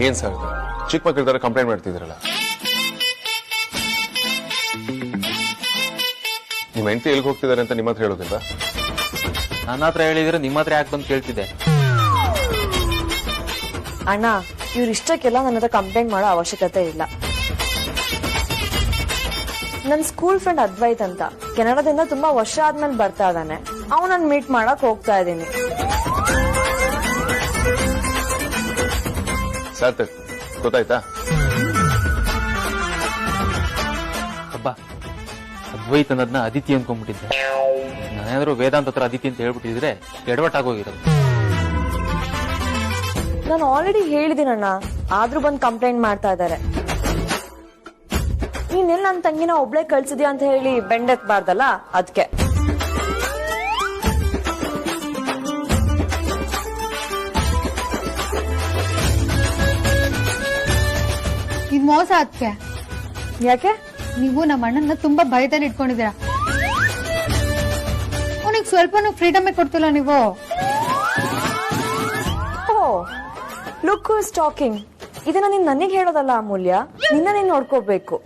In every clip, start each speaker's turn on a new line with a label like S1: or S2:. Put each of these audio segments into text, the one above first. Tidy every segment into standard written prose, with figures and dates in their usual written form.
S1: ಏನ್ ಸರ್ ಚಿಕ್ಕ ಮಕ್ಕಳ ಕಂಪ್ಲೇಂಟ್ ಮಾಡ್ತಿದ್ರಲ್ಲ, ನಿಮ್ಮ ಹೆಂಡತಿ ಎಲ್ಲಿಗೆ ಹೋಗ್ತಿದ್ದಾರೆ ಅಂತ ನಿಮ್ಮ ಹತ್ರ ಹೇಳೋದಿಲ್ಲ?
S2: ನನ್ನ ಹತ್ರ ಹೇಳಿದ್ರೆ ನಿಮ್ಮ ಹತ್ರ ಯಾಕೆ ಬಂದು ಕೇಳ್ತಿದ್ದೆ?
S3: ಅಣ್ಣ, ಇವ್ರ ಇಷ್ಟಕ್ಕೆಲ್ಲ ನನ್ನ ಹತ್ರ ಕಂಪ್ಲೇಂಟ್ ಮಾಡೋ ಅವಶ್ಯಕತೆ ಇಲ್ಲ. ನನ್ ಸ್ಕೂಲ್ ಫ್ರೆಂಡ್ ಅದ್ವೈತ್ ಅಂತ ಕೆನಡಾದಿಂದ ತುಂಬಾ ವರ್ಷ ಆದ್ಮೇಲೆ ಬರ್ತಾ ಇದ್ದಾನೆ. ಅವನನ್ನ ಮೀಟ್ ಮಾಡಕ್ ಹೋಗ್ತಾ ಇದ್ದೀನಿ.
S1: ಸಾರ್ಥಕ್, ಗೊತ್ತಾಯ್ತಾ?
S2: ಹಬ್ಬ, ಅದ್ವೈತ್ ಅನ್ನೋದನ್ನ ಅದಿತಿ ಅನ್ಕೊಂಡ್ಬಿಟ್ಟಿದ್ದೆ. ನಾನೇನಾದ್ರು ವೇದಾಂತ ಹತ್ರ ಅದಿತಿ ಅಂತ ಹೇಳ್ಬಿಟ್ಟಿದ್ರೆ ಎಡವಟ್ಟಾಗೋಗಿರೋದು.
S3: ನಾನು ಆಲ್ರೆಡಿ ಹೇಳಿದೀನಣ್ಣ, ಆದ್ರೂ ಬಂದ್ ಕಂಪ್ಲೇಂಟ್ ಮಾಡ್ತಾ ಇದ್ದಾರೆ. ನೀನೆಲ್ಲ ನನ್ನ ತಂಗಿನ ಒಬ್ಳೆ ಕಳ್ಸಿದ್ಯಾ ಅಂತ ಹೇಳಿ ಬೆಂಡೆತ್ಬಾರ್ದಲ್ಲ, ಅದಕ್ಕೆ.
S4: ಇದು ಮೋಸ ಅದಕ್ಕೆ.
S3: ಯಾಕೆ?
S4: ನೀವು ನಮ್ಮ ಅಣ್ಣನ ತುಂಬಾ ಭಯದಲ್ಲಿ ಇಟ್ಕೊಂಡಿದ್ದೀರಾ. ಅವನಿಗೆ ಸ್ವಲ್ಪನೂ ಫ್ರೀಡಮ್ ಕೊಡ್ತಿಲ್ಲ ನೀವು.
S3: ಓ, ಲುಕ್ ಹೂ ಇಸ್ ಟಾಕಿಂಗ್. ಇದನ್ನ ನೀನ್ ನನಗೆ ಹೇಳೋದಲ್ಲ ಅಮೂಲ್ಯ, ನಿನ್ನ ನೀನ್ ನೋಡ್ಕೋಬೇಕು.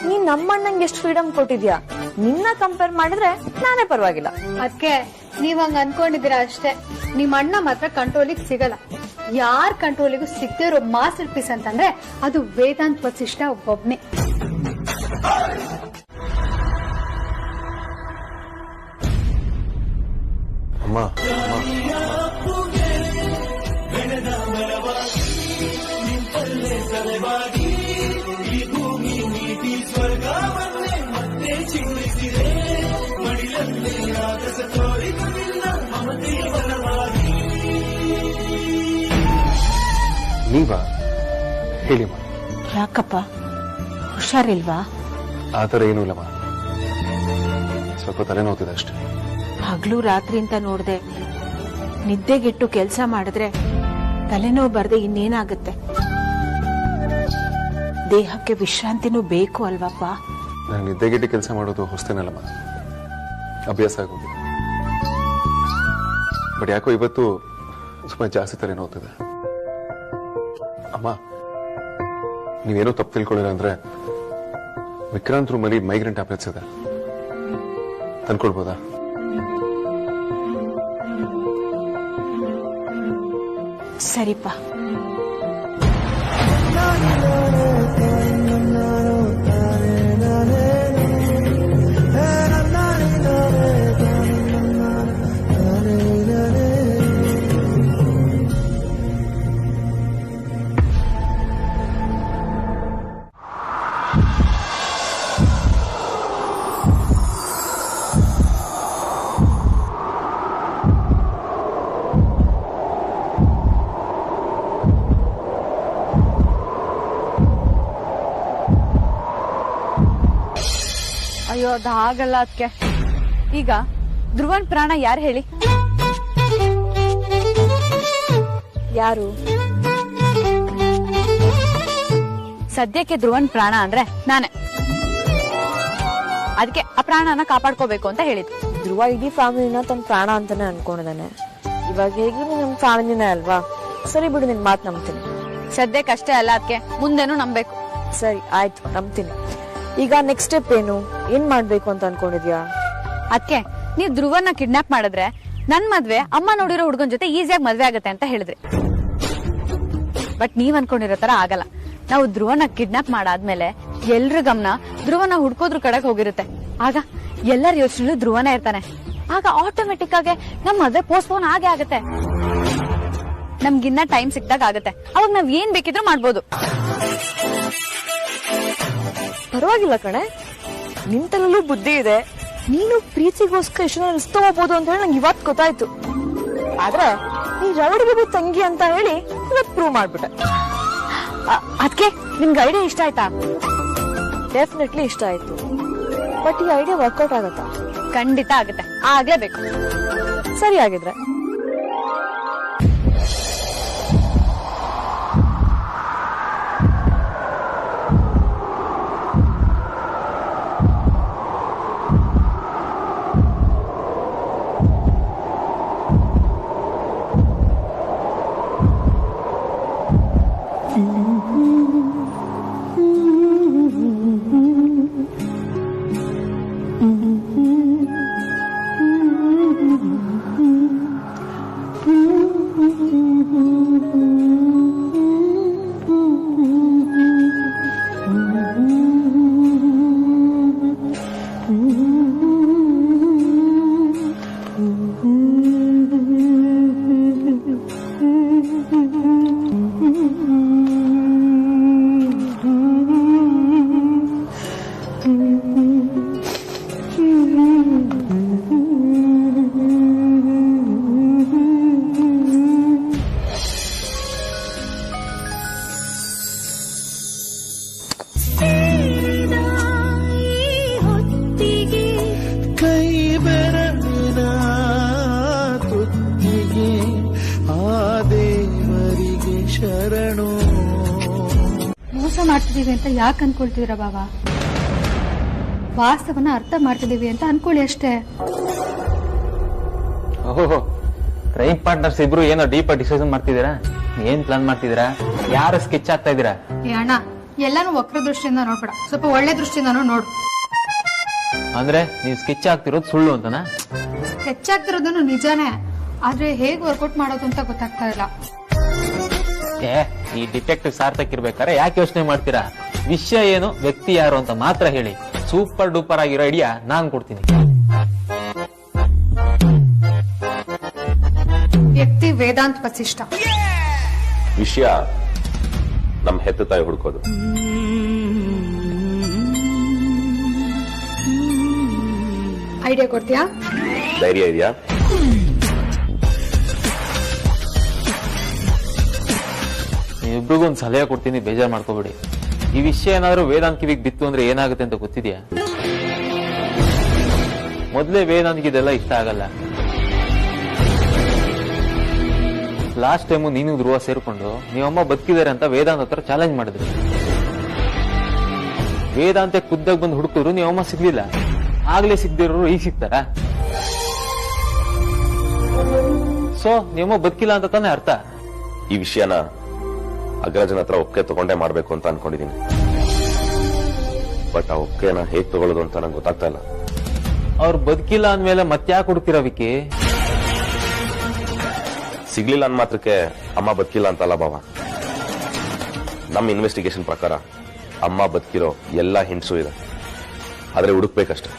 S3: ನೀನ್ ನಮ್ಮಣ್ಣಂಗೆ ಎಷ್ಟು ಫ್ರೀಡಮ್ ಕೊಟ್ಟಿದ್ಯಾ, ನಿನ್ನ ಕಂಪೇರ್ ಮಾಡಿದ್ರೆ ನಾನೇ ಪರವಾಗಿಲ್ಲ.
S4: ಅದಕ್ಕೆ ನೀವ್ ಹಂಗ ಅನ್ಕೊಂಡಿದ್ದೀರಾ ಅಷ್ಟೇ. ನಿಮ್ ಅಣ್ಣ ಮಾತ್ರ ಕಂಟ್ರೋಲಿಗೆ ಸಿಗಲ್ಲ. ಯಾರ್ ಕಂಟ್ರೋಲಿಗೂ ಸಿಗದೆ ಇರೋ ಮಾಸ್ಟರ್ ಪೀಸ್ ಅಂತಂದ್ರೆ ಅದು ವೇದಾಂತ್ ವಸಿಷ್ಠ ಒಬ್ಬೊಬ್ನೇ.
S1: ಅಮ್ಮ, ನೀವಾ? ಹೇಳಿಮ್ಮ.
S5: ಯಾಕಪ್ಪ, ಹುಷಾರಿಲ್ವಾ?
S1: ಆತರ ಏನೂ ಇಲ್ಲಮ್ಮ, ಸ್ವಲ್ಪ ತಲೆನೋತಿದೆ ಅಷ್ಟೇ.
S5: ಹಗ್ಲು ರಾತ್ರಿ ಅಂತ ನೋಡ್ದೆ ನಿದ್ದೆಗೆಟ್ಟು ಕೆಲಸ ಮಾಡಿದ್ರೆ ತಲೆನೋವು ಬರ್ದೆ ಇನ್ನೇನಾಗುತ್ತೆ? ದೇಹಕ್ಕೆ ವಿಶ್ರಾಂತಿನೂ ಬೇಕು ಅಲ್ವಪ್ಪ?
S1: ನಾನು ನಿದ್ದೆಗೆಟ್ಟು ಕೆಲಸ ಮಾಡೋದು ಹೊಸ್ತೇನಲ್ಲಮ್ಮ, ಅಭ್ಯಾಸ ಆಗೋಗಿದೆ. ಬಟ್ ಯಾಕೋ ಇವತ್ತು ಸ್ವಲ್ಪ ಜಾಸ್ತಿ ತಲೆನೋತಿದೆ. ಅಮ್ಮ, ನೀವೇನೋ ತಪ್ಪು ತಿಳ್ಕೊಳ್ಳಿಲ್ಲ ಅಂದ್ರೆ ವಿಕ್ರಾಂತ್ ರೂಮಲ್ಲಿ ಮೈಗ್ರೇನ್ ಟ್ಯಾಬ್ಲೆಟ್ಸ್ ಇದೆ, ತಂದ್ಕೊಳ್ಬೋದಾ?
S5: ಸರಿಪ್ಪ.
S3: ಅಯ್ಯೋ, ಅದು ಆಗಲ್ಲ ಅದಕ್ಕೆ. ಈಗ ಧ್ರುವನ್ ಪ್ರಾಣ ಯಾರು ಹೇಳಿ? ಯಾರು?
S6: ಸದ್ಯಕ್ಕೆ ಧ್ರುವನ್ ಪ್ರಾಣ ಅಂದ್ರೆ ನಾನೇ. ಅದಕ್ಕೆ ಆ ಪ್ರಾಣನ ಕಾಪಾಡ್ಕೋಬೇಕು ಅಂತ ಹೇಳಿದ್ರು.
S3: ಧ್ರುವ ಇಡೀ ಫ್ಯಾಮಿಲಿನ ತನ್ನ ಪ್ರಾಣ ಅಂತಾನೆ ಅನ್ಕೊಂಡಿದ್ದಾನೆ. ಇವಾಗ ಹೇಗೆ ನಮ್ ಫ್ಯಾಮಿಲಿನೇ ಅಲ್ವಾ? ಸರಿ ಬಿಡು, ನಿನ್ ಮಾತು ನಂಬ್ತೀನಿ.
S6: ಸದ್ಯಕ್ಕೆ ಅಷ್ಟೇ ಅಲ್ಲ, ಅದಕ್ಕೆ ಮುಂದೆನೂ ನಂಬೇಕು.
S3: ಸರಿ, ಆಯ್ತು, ನಂಬ್ತೀನಿ. ಈಗ ನೆಕ್ಸ್ಟ್ ಸ್ಟೆಪ್ ಏನು? ಏನ್ ಮಾಡ್ಬೇಕು ಅಂತ ಅನ್ಕೊಂಡಿದ್ಯಾ?
S6: ಅದಕ್ಕೆ ನೀವ್ ಧ್ರುವನ್ನ ಕಿಡ್ನಾಪ್ ಮಾಡಿದ್ರೆ ನನ್ ಮದ್ವೆ ಅಮ್ಮ ನೋಡಿರೋ ಹುಡುಗನ್ ಜೊತೆ ಈಸಿಯಾಗಿ ಮದ್ವೆ ಆಗತ್ತೆ ಅಂತ ಹೇಳಿದ್ರಿ. ಬಟ್ ನೀವ್ ಅನ್ಕೊಂಡಿರೋ ತರ ಆಗಲ್ಲ. ನಾವು ಧ್ರುವನ ಕಿಡ್ನಾಪ್ ಮಾಡಾದ್ಮೇಲೆ ಎಲ್ರ ಗಮನ ಧ್ರುವನ ಹುಡ್ಕೋದ್ರ ಕಡೆಗೆ ಹೋಗಿರುತ್ತೆ. ಆಗ ಎಲ್ಲರ ಯೋಚನೆ ಧ್ರುವನೇ ಇರ್ತಾನೆ. ಆಗ ಆಟೋಮೆಟಿಕ್ ಆಗಿ ನಮ್ ಮದ್ವೆ ಪೋಸ್ಟ್ಪೋನ್ ಆಗೇ ಆಗತ್ತೆ. ನಮ್ಗಿನ್ನ ಟೈಮ್ ಸಿಕ್ದಾಗ ಆಗತ್ತೆ. ಅವಾಗ ನಾವ್ ಏನ್ ಬೇಕಿದ್ರು ಮಾಡ್ಬೋದು.
S3: ಪರವಾಗಿಲ್ಲ ಕಣೆ, ನಿಂತಲ್ಲೂ ಬುದ್ಧಿ ಇದೆ. ನೀನು ಪ್ರೀತಿಗೋಸ್ಕರ ಎಷ್ಟು ರಿಸ್ಕ್ ತಗೋಬಹುದು ಅಂತ ಹೇಳಿ ನಂಗೆ ಇವತ್ತು ಗೊತ್ತಾಯ್ತು. ಆದ್ರೆ ನೀ ರೌಡಿಗೆ ತಂಗಿ ಅಂತ ಹೇಳಿ ಇವತ್ತು ಪ್ರೂವ್ ಮಾಡ್ಬಿಟ್ಟೆ.
S6: ಅದಕ್ಕೆ ನಿಮ್ಗೆ ಐಡಿಯಾ ಇಷ್ಟ ಆಯ್ತಾ?
S3: ಡೆಫಿನೆಟ್ಲಿ ಇಷ್ಟ ಆಯ್ತು. ಬಟ್ ಈ ಐಡಿಯಾ ವರ್ಕೌಟ್ ಆಗತ್ತಾ?
S6: ಖಂಡಿತ ಆಗುತ್ತೆ, ಆಗ್ಲೇಬೇಕು.
S3: ಸರಿ, ಆಗಿದ್ರೆ
S4: ಮೋಸ ಮಾಡ್ತಿದೀವಿ ಅಂತ ಯಾಕೆ ಅನ್ಕೊಳ್ತಿದ್ರ ಬಾಬಾ? ವಾಸ್ತವನ ಅರ್ಥ ಮಾಡ್ತಿದೀವಿ ಅಂತ ಅನ್ಕೊಳ್ಳಿ ಅಷ್ಟೇ.
S2: ಓಹೋ, ಕ್ರೈಮ್ ಪಾರ್ಟ್ನರ್ಸ್ ಇಬ್ರು ಏನೋ ಡೀಪ್ ಡಿಸ್ಕಷನ್ ಮಾಡ್ತಿದ್ದೀರಾ? ಏನ್ ಪ್ಲಾನ್ ಮಾಡ್ತಿದ್ದೀರಾ? ಯಾರು ಸ್ಕೆಚ್ ಆಗ್ತಾ ಇದ್ದೀರಾ?
S4: ಏ ಅಣ್ಣ, ಎಲ್ಲಾನು ವಕ್ರ ದೃಷ್ಟಿಯಿಂದ ನೋಡ್ಬೇಡ, ಸ್ವಲ್ಪ ಒಳ್ಳೆ ದೃಷ್ಟಿಯಿಂದಾನು ನೋಡು.
S2: ಅಂದ್ರೆ ನೀವು ಸ್ಕೆಚ್ ಆಗ್ತಿರೋದು ಸುಳ್ಳು ಅಂತನಾ?
S4: ಸ್ಕೆಚ್ ಆಗ್ತಿರೋದನ್ನು ನಿಜಾನೇ, ಆದ್ರೆ ಹೇಗ್ ವರ್ಕೌಟ್ ಮಾಡೋದು ಅಂತ ಗೊತ್ತಾಗ್ತಾ ಇಲ್ಲ.
S2: ಈ ಡಿಟೆಕ್ಟಿವ್ ಸಾರ್ಥಕ್ ಇರ್ಬೇಕಾದ್ರೆ ಯಾಕೆ ಯೋಚನೆ ಮಾಡ್ತೀರಾ? ವಿಷಯ ಏನು, ವ್ಯಕ್ತಿ ಯಾರು ಅಂತ ಮಾತ್ರ ಹೇಳಿ. ಸೂಪರ್ ಡೂಪರ್ ಆಗಿರೋ ಐಡಿಯಾ ನಾನ್ ಕೊಡ್ತೀನಿ.
S4: ವ್ಯಕ್ತಿ ವೇದಾಂತ್ ವಸಿಷ್ಠ.
S7: ವಿಷಯ ನಮ್ ಹೆತ್ತ ತಾಯಿ ಹುಡುಕೋದು.
S4: ಐಡಿಯಾ ಕೊಡ್ತೀಯಾ?
S7: ಧೈರ್ಯ ಇದೆಯಾ?
S2: ನೀವಿಬ್ರಿಗೂ ಒಂದು ಸಲಹೆ ಕೊಡ್ತೀನಿ, ಬೇಜಾರ್ ಮಾಡ್ಕೋಬೇಡಿ. ಈ ವಿಷಯ ಏನಾದ್ರೂ ವೇದಾಂತ್ ಕಿವಿಗೆ ಬಿತ್ತು ಅಂದ್ರೆ ಏನಾಗುತ್ತೆ ಅಂತ ಗೊತ್ತಿದ್ಯಾ? ಮೊದ್ಲೇ ವೇದಾಂತ್ಗೆ ಇದೆಲ್ಲ ಇಷ್ಟ ಆಗಲ್ಲ. ಲಾಸ್ಟ್ ಟೈಮು ನೀನು ಧ್ರುವ ಸೇರ್ಕೊಂಡು ನೀವಮ್ಮ ಬದುಕಿದ್ದಾರೆ ಅಂತ ವೇದಾಂತ್ ಹತ್ರ ಚಾಲೆಂಜ್ ಮಾಡಿದ್ರಿ. ವೇದಾಂತ ಖುದ್ದಾಗಿ ಬಂದು ಹುಡುಕಿದ್ರು ನೀವಮ್ಮ ಸಿಗ್ಲಿಲ್ಲ. ಆಗ್ಲೇ ಸಿಗ್ದಿರೋರು ಈಗ ಸಿಗ್ತಾರ? ಸೊ ನೀವಮ್ಮ ಬದುಕಿಲ್ಲ ಅಂತ ತಾನೇ ಅರ್ಥ.
S7: ಈ ವಿಷಯನ ಅಗ್ರಜನ ಹತ್ರ ಒಪ್ಪಿಗೆ ತಗೊಂಡೇ ಮಾಡ್ಬೇಕು ಅಂತ ಅನ್ಕೊಂಡಿದೀನಿ. ಬಟ್ ಆ ಒಪ್ಪಿಗೆನ ಹೇಗ್ ತಗೊಳ್ಳೋದು ಅಂತ ನಂಗೆ ಗೊತ್ತಾಗ್ತಾ ಇಲ್ಲ.
S2: ಅವ್ರು ಬದುಕಿಲ್ಲ ಅಂದ್ಮೇಲೆ ಮತ್ತ್ಯಾಕೆ ಹುಡುಕ್ತಿರೋ ವಿಕ್ಕಿ?
S7: ಸಿಗ್ಲಿಲ್ಲ ಅಂದ್ ಮಾತ್ರಕ್ಕೆ ಅಮ್ಮ ಬದುಕಿಲ್ಲ ಅಂತಲ್ಲ ಬಾವ. ನಮ್ಮ ಇನ್ವೆಸ್ಟಿಗೇಷನ್ ಪ್ರಕಾರ ಅಮ್ಮ ಬದುಕಿರೋ ಎಲ್ಲಾ ಹಿಂಟ್ಸು ಇದೆ, ಆದ್ರೆ ಹುಡುಕ್ಬೇಕಷ್ಟೆ.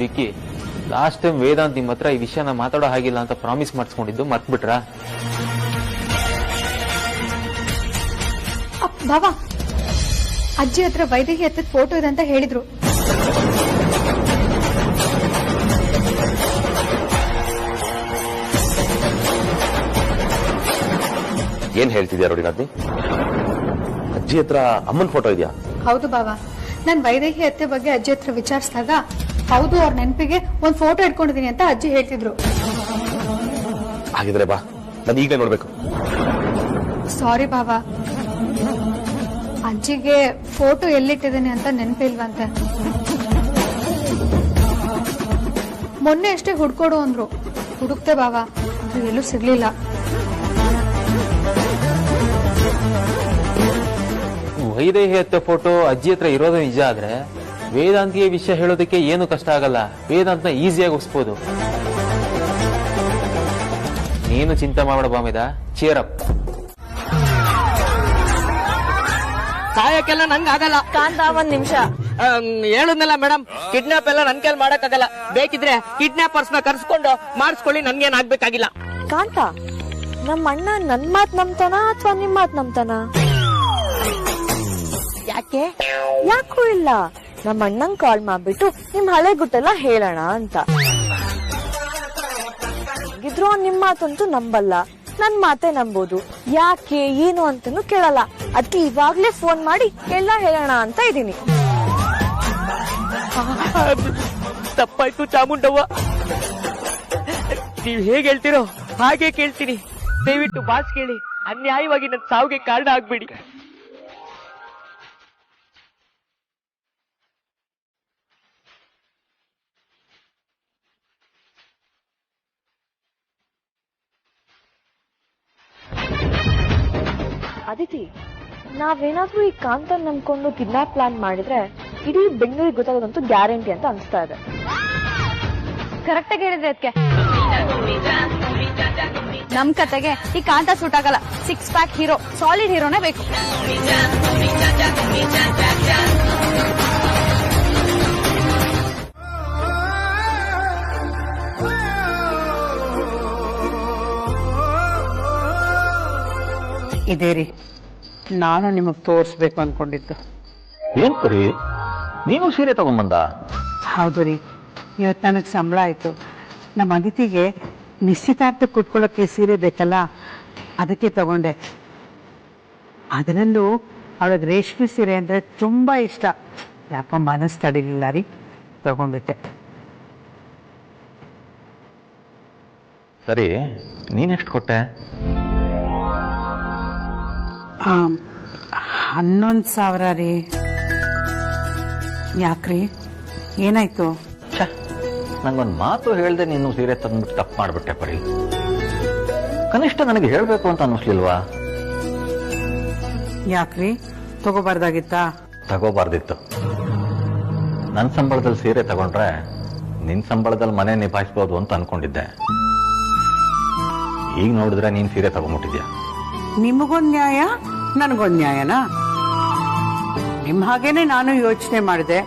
S2: ವಿಕ್ಕಿ, ಲಾಸ್ಟ್ ಟೈಮ್ ವೇದಾಂತ್ ನಿಮ್ಮ ಹತ್ರ ಈ ವಿಷಯನ ಮಾತಾಡೋ ಹಾಗಿಲ್ಲ ಅಂತ ಪ್ರಾಮಿಸ್ ಮಾಡಿಸ್ಕೊಂಡಿದ್ದು ಮರ್ತ್ಬಿಟ್ರಾ?
S4: ಬಾಬಾ, ಅಜ್ಜಿ ಹತ್ರ ವೈದೇಹಿ ಹತ್ತದ ಫೋಟೋ ಇದೆ ಅಂತ ಹೇಳಿದ್ರು.
S7: ಏನ್ ಹೇಳ್ತಿದ್ಯಾ ರೋಡಿನಾದ್ನಿ? ಅಜ್ಜಿ ಹತ್ರ ಅಮ್ಮನ್ ಫೋಟೋ ಇದೆಯಾ?
S4: ಹೌದು ಬಾಬಾ, ನಾನ್ ವೈದೇಹಿ ಅತ್ತೆ ಬಗ್ಗೆ ಅಜ್ಜಿ ಹತ್ರ ವಿಚಾರಿಸಿದಾಗ ಹೌದು, ಅವ್ರ ನೆನಪಿಗೆ ಒಂದ್ ಫೋಟೋ ಇಟ್ಕೊಂಡಿದೀನಿ ಅಂತ ಅಜ್ಜಿ ಹೇಳ್ತಿದ್ರು.
S7: ಹಾಗಿದ್ರೆ ಬಾ, ನಾನು ಈಗಲೇ ನೋಡ್ಬೇಕು.
S4: ಸಾರಿ ಬಾಬಾ, ಅಜ್ಜಿಗೆ ಫೋಟೋ ಎಲ್ಲಿಟ್ಟಿದ್ದೀನಿ ಅಂತ ನೆನಪಿಲ್ವಂತೆ. ಮೊನ್ನೆ ಅಷ್ಟೇ ಹುಡ್ಕೊಡು ಅಂದ್ರು, ಹುಡುಕ್ತೆ ಬಾಬಾ, ಅದು ಎಲ್ಲೂ ಸಿಗ್ಲಿಲ್ಲ.
S2: ವೈದೇಹಿ ಹತ್ತೆ ಫೋಟೋ ಅಜ್ಜಿ ಹತ್ರ ಇರೋದು ನಿಜ ಆದ್ರೆ ವೇದಾಂತಿಗೆ ವಿಷಯ ಹೇಳೋದಕ್ಕೆ ಏನು ಕಷ್ಟ ಆಗಲ್ಲ. ವೇದಾಂತನ ಈಸಿಯಾಗಿ ಒಪ್ಸ್ಬೋದು. ನೀನು ಚಿಂತೆ ಮಾಡಬೇಡ ಬಾಮಿದ, ಚೇರಪ್.
S8: ಸಾಯಕ್ಕೆಲ್ಲ ನಂಗೆ ಆಗಲ್ಲ.
S3: ಕಾಂತ, ಒಂದ್ ನಿಮಿಷ.
S8: ಹೇಳುದ್ನಲ್ಲ ಮೇಡಮ್, ಕಿಡ್ನಾಪ್ ಎಲ್ಲ ನನ್ ಕೈಲಿ ಮಾಡಕ್ಕಾಗಲ್ಲ. ಬೇಕಿದ್ರೆ ಕಿಡ್ನಾಪರ್ಸ್ ನ ಕರ್ಸ್ಕೊಂಡು ಮಾಡಿಸ್ಕೊಳ್ಳಿ, ನನ್ಗೇನ್ ಆಗ್ಬೇಕಾಗಿಲ್ಲ.
S3: ಕಾಂತ, ನಮ್ಮ ಅಣ್ಣ ನನ್ ಮಾತ್ ನಂಬ್ತಾನ ಅಥವಾ ನಿಮ್ ಮಾತ್ ನಂಬ್ತಾನ?
S8: ಯಾಕೆ?
S3: ಯಾಕೂ ಇಲ್ಲ, ನಮ್ಮ ಅಣ್ಣಂಗ್ ಕಾಲ್ ಮಾಡ್ಬಿಟ್ಟು ನಿಮ್ ಹಳೆ ಗುಟ್ಟೆಲ್ಲ ಹೇಳೋಣ ಅಂತ. ಇದ್ರು ನಿಮ್ ಮಾತಂತೂ ನಂಬಲ್ಲ, ನನ್ ಮಾತೇ ನಂಬೋದು. ಯಾಕೆ ಏನು ಅಂತಾನು ಕೇಳಲ್ಲ. ಅದಕ್ಕೆ ಇವಾಗ್ಲೇ ಫೋನ್ ಮಾಡಿ ಎಲ್ಲ ಹೇಳೋಣ ಅಂತ ಇದೀನಿ.
S8: ತಪ್ಪಾಯ್ತು ಚಾಮುಂಡವ್ವ, ನೀವ್ ಹೇಗ್ ಹೇಳ್ತಿರೋ ಹಾಗೆ ಕೇಳ್ತೀನಿ. ದಯವಿಟ್ಟು ಬಾಸ್ ಕೇಳಿ, ಅನ್ಯಾಯವಾಗಿ ನನ್ ಸಾವಿಗೆ ಕಾರಣ ಆಗ್ಬೇಡಿ.
S3: ಅದಿತಿ, ನಾವೇನಾದ್ರೂ ಈ ಕಾಂತ ನಂಬ್ಕೊಂಡು ಕಿಡ್ನಾಪ್ ಪ್ಲಾನ್ ಮಾಡಿದ್ರೆ ಇಡೀ ಬೆಂಗಳೂರಿಗೆ ಗೊತ್ತಾಗೋದಂತೂ ಗ್ಯಾರಂಟಿ ಅಂತ ಅನ್ಸ್ತಾ ಇದೆ.
S6: ಕರೆಕ್ಟ್ ಆಗಿ ಹೇಳಿದ್ರೆ ಅದಕ್ಕೆ ನಮ್ ಕತೆಗೆ ಈ ಕಾಂತ ಸೂಟ್ ಆಗಲ್ಲ. 6 ಪ್ಯಾಕ್ ಹೀರೋ, ಸಾಲಿಡ್ ಹೀರೋನೇ ಬೇಕು.
S9: ಇದೇ ರೀ ನಾನು ನಿಮಗ್ ತೋರಿಸ್ಬೇಕು ಅನ್ಕೊಂಡಿದ್ದು.
S10: ಏನ್ ಪರಿ ನೀನು ಸೀರೆ ತಗೊಂಬಂದ?
S9: ಹೌದು ರೀ, ಇವತ್ತು ನನಗೆ ಸಂಬಳ ಆಯ್ತು. ನಮ್ಮ ಅದಿತಿಗೆ ನಿಶ್ಚಿತಾರ್ಥ ಕುಟ್ಕೊಳ್ಳೋಕೆ ಸೀರೆ ಬೇಕಲ್ಲ, ಅದಕ್ಕೆ ತಗೊಂಡೆ. ಅದರಲ್ಲೂ ಅವಳಿಗೆ ರೇಷ್ಮೆ ಸೀರೆ ಅಂದ್ರೆ ತುಂಬಾ ಇಷ್ಟ. ಯಾಕೋ ಮನಸ್ಸು ತಡಿಲಿಲ್ಲ ರೀ, ತಗೊಂಡ್ಬಿಟ್ಟೆ.
S10: ಸರಿ, ನೀನೆಷ್ಟು ಕೊಟ್ಟೆ?
S9: 11,000 ರೀ. ಯಾಕ್ರಿ, ಏನಾಯ್ತು?
S10: ನಂಗೊಂದು ಮಾತು ಹೇಳ್ದೆ ನೀನು ಸೀರೆ ತಂದ್ಬಿಟ್ಟು ತಪ್ಪು ಮಾಡ್ಬಿಟ್ಟೆ ಪರಿ. ಕನಿಷ್ಠ ನನಗೆ ಹೇಳ್ಬೇಕು ಅಂತ ಅನ್ನಿಸ್ಲಿಲ್ವಾ?
S9: ಯಾಕ್ರಿ, ತಗೋಬಾರ್ದಾಗಿತ್ತಾ?
S10: ತಗೋಬಾರ್ದಿತ್ತು. ನನ್ನ ಸಂಬಳದಲ್ಲಿ ಸೀರೆ ತಗೊಂಡ್ರೆ ನಿನ್ ಸಂಬಳದಲ್ಲಿ ಮನೆ ನಿಭಾಯಿಸ್ಬೋದು ಅಂತ ಅನ್ಕೊಂಡಿದ್ದೆ. ಈಗ ನೋಡಿದ್ರೆ ನೀನ್ ಸೀರೆ ತಗೊಂಡ್ಬಿಟ್ಟಿದ್ಯಾ.
S9: ನಿಮಗೊಂದ್ ನ್ಯಾಯ, ನನಗೊಂದ್ ನ್ಯಾಯನಾ? ನಿಮ್ ಹಾಗೇನೆ ನಾನು ಯೋಚನೆ ಮಾಡಿದೆ.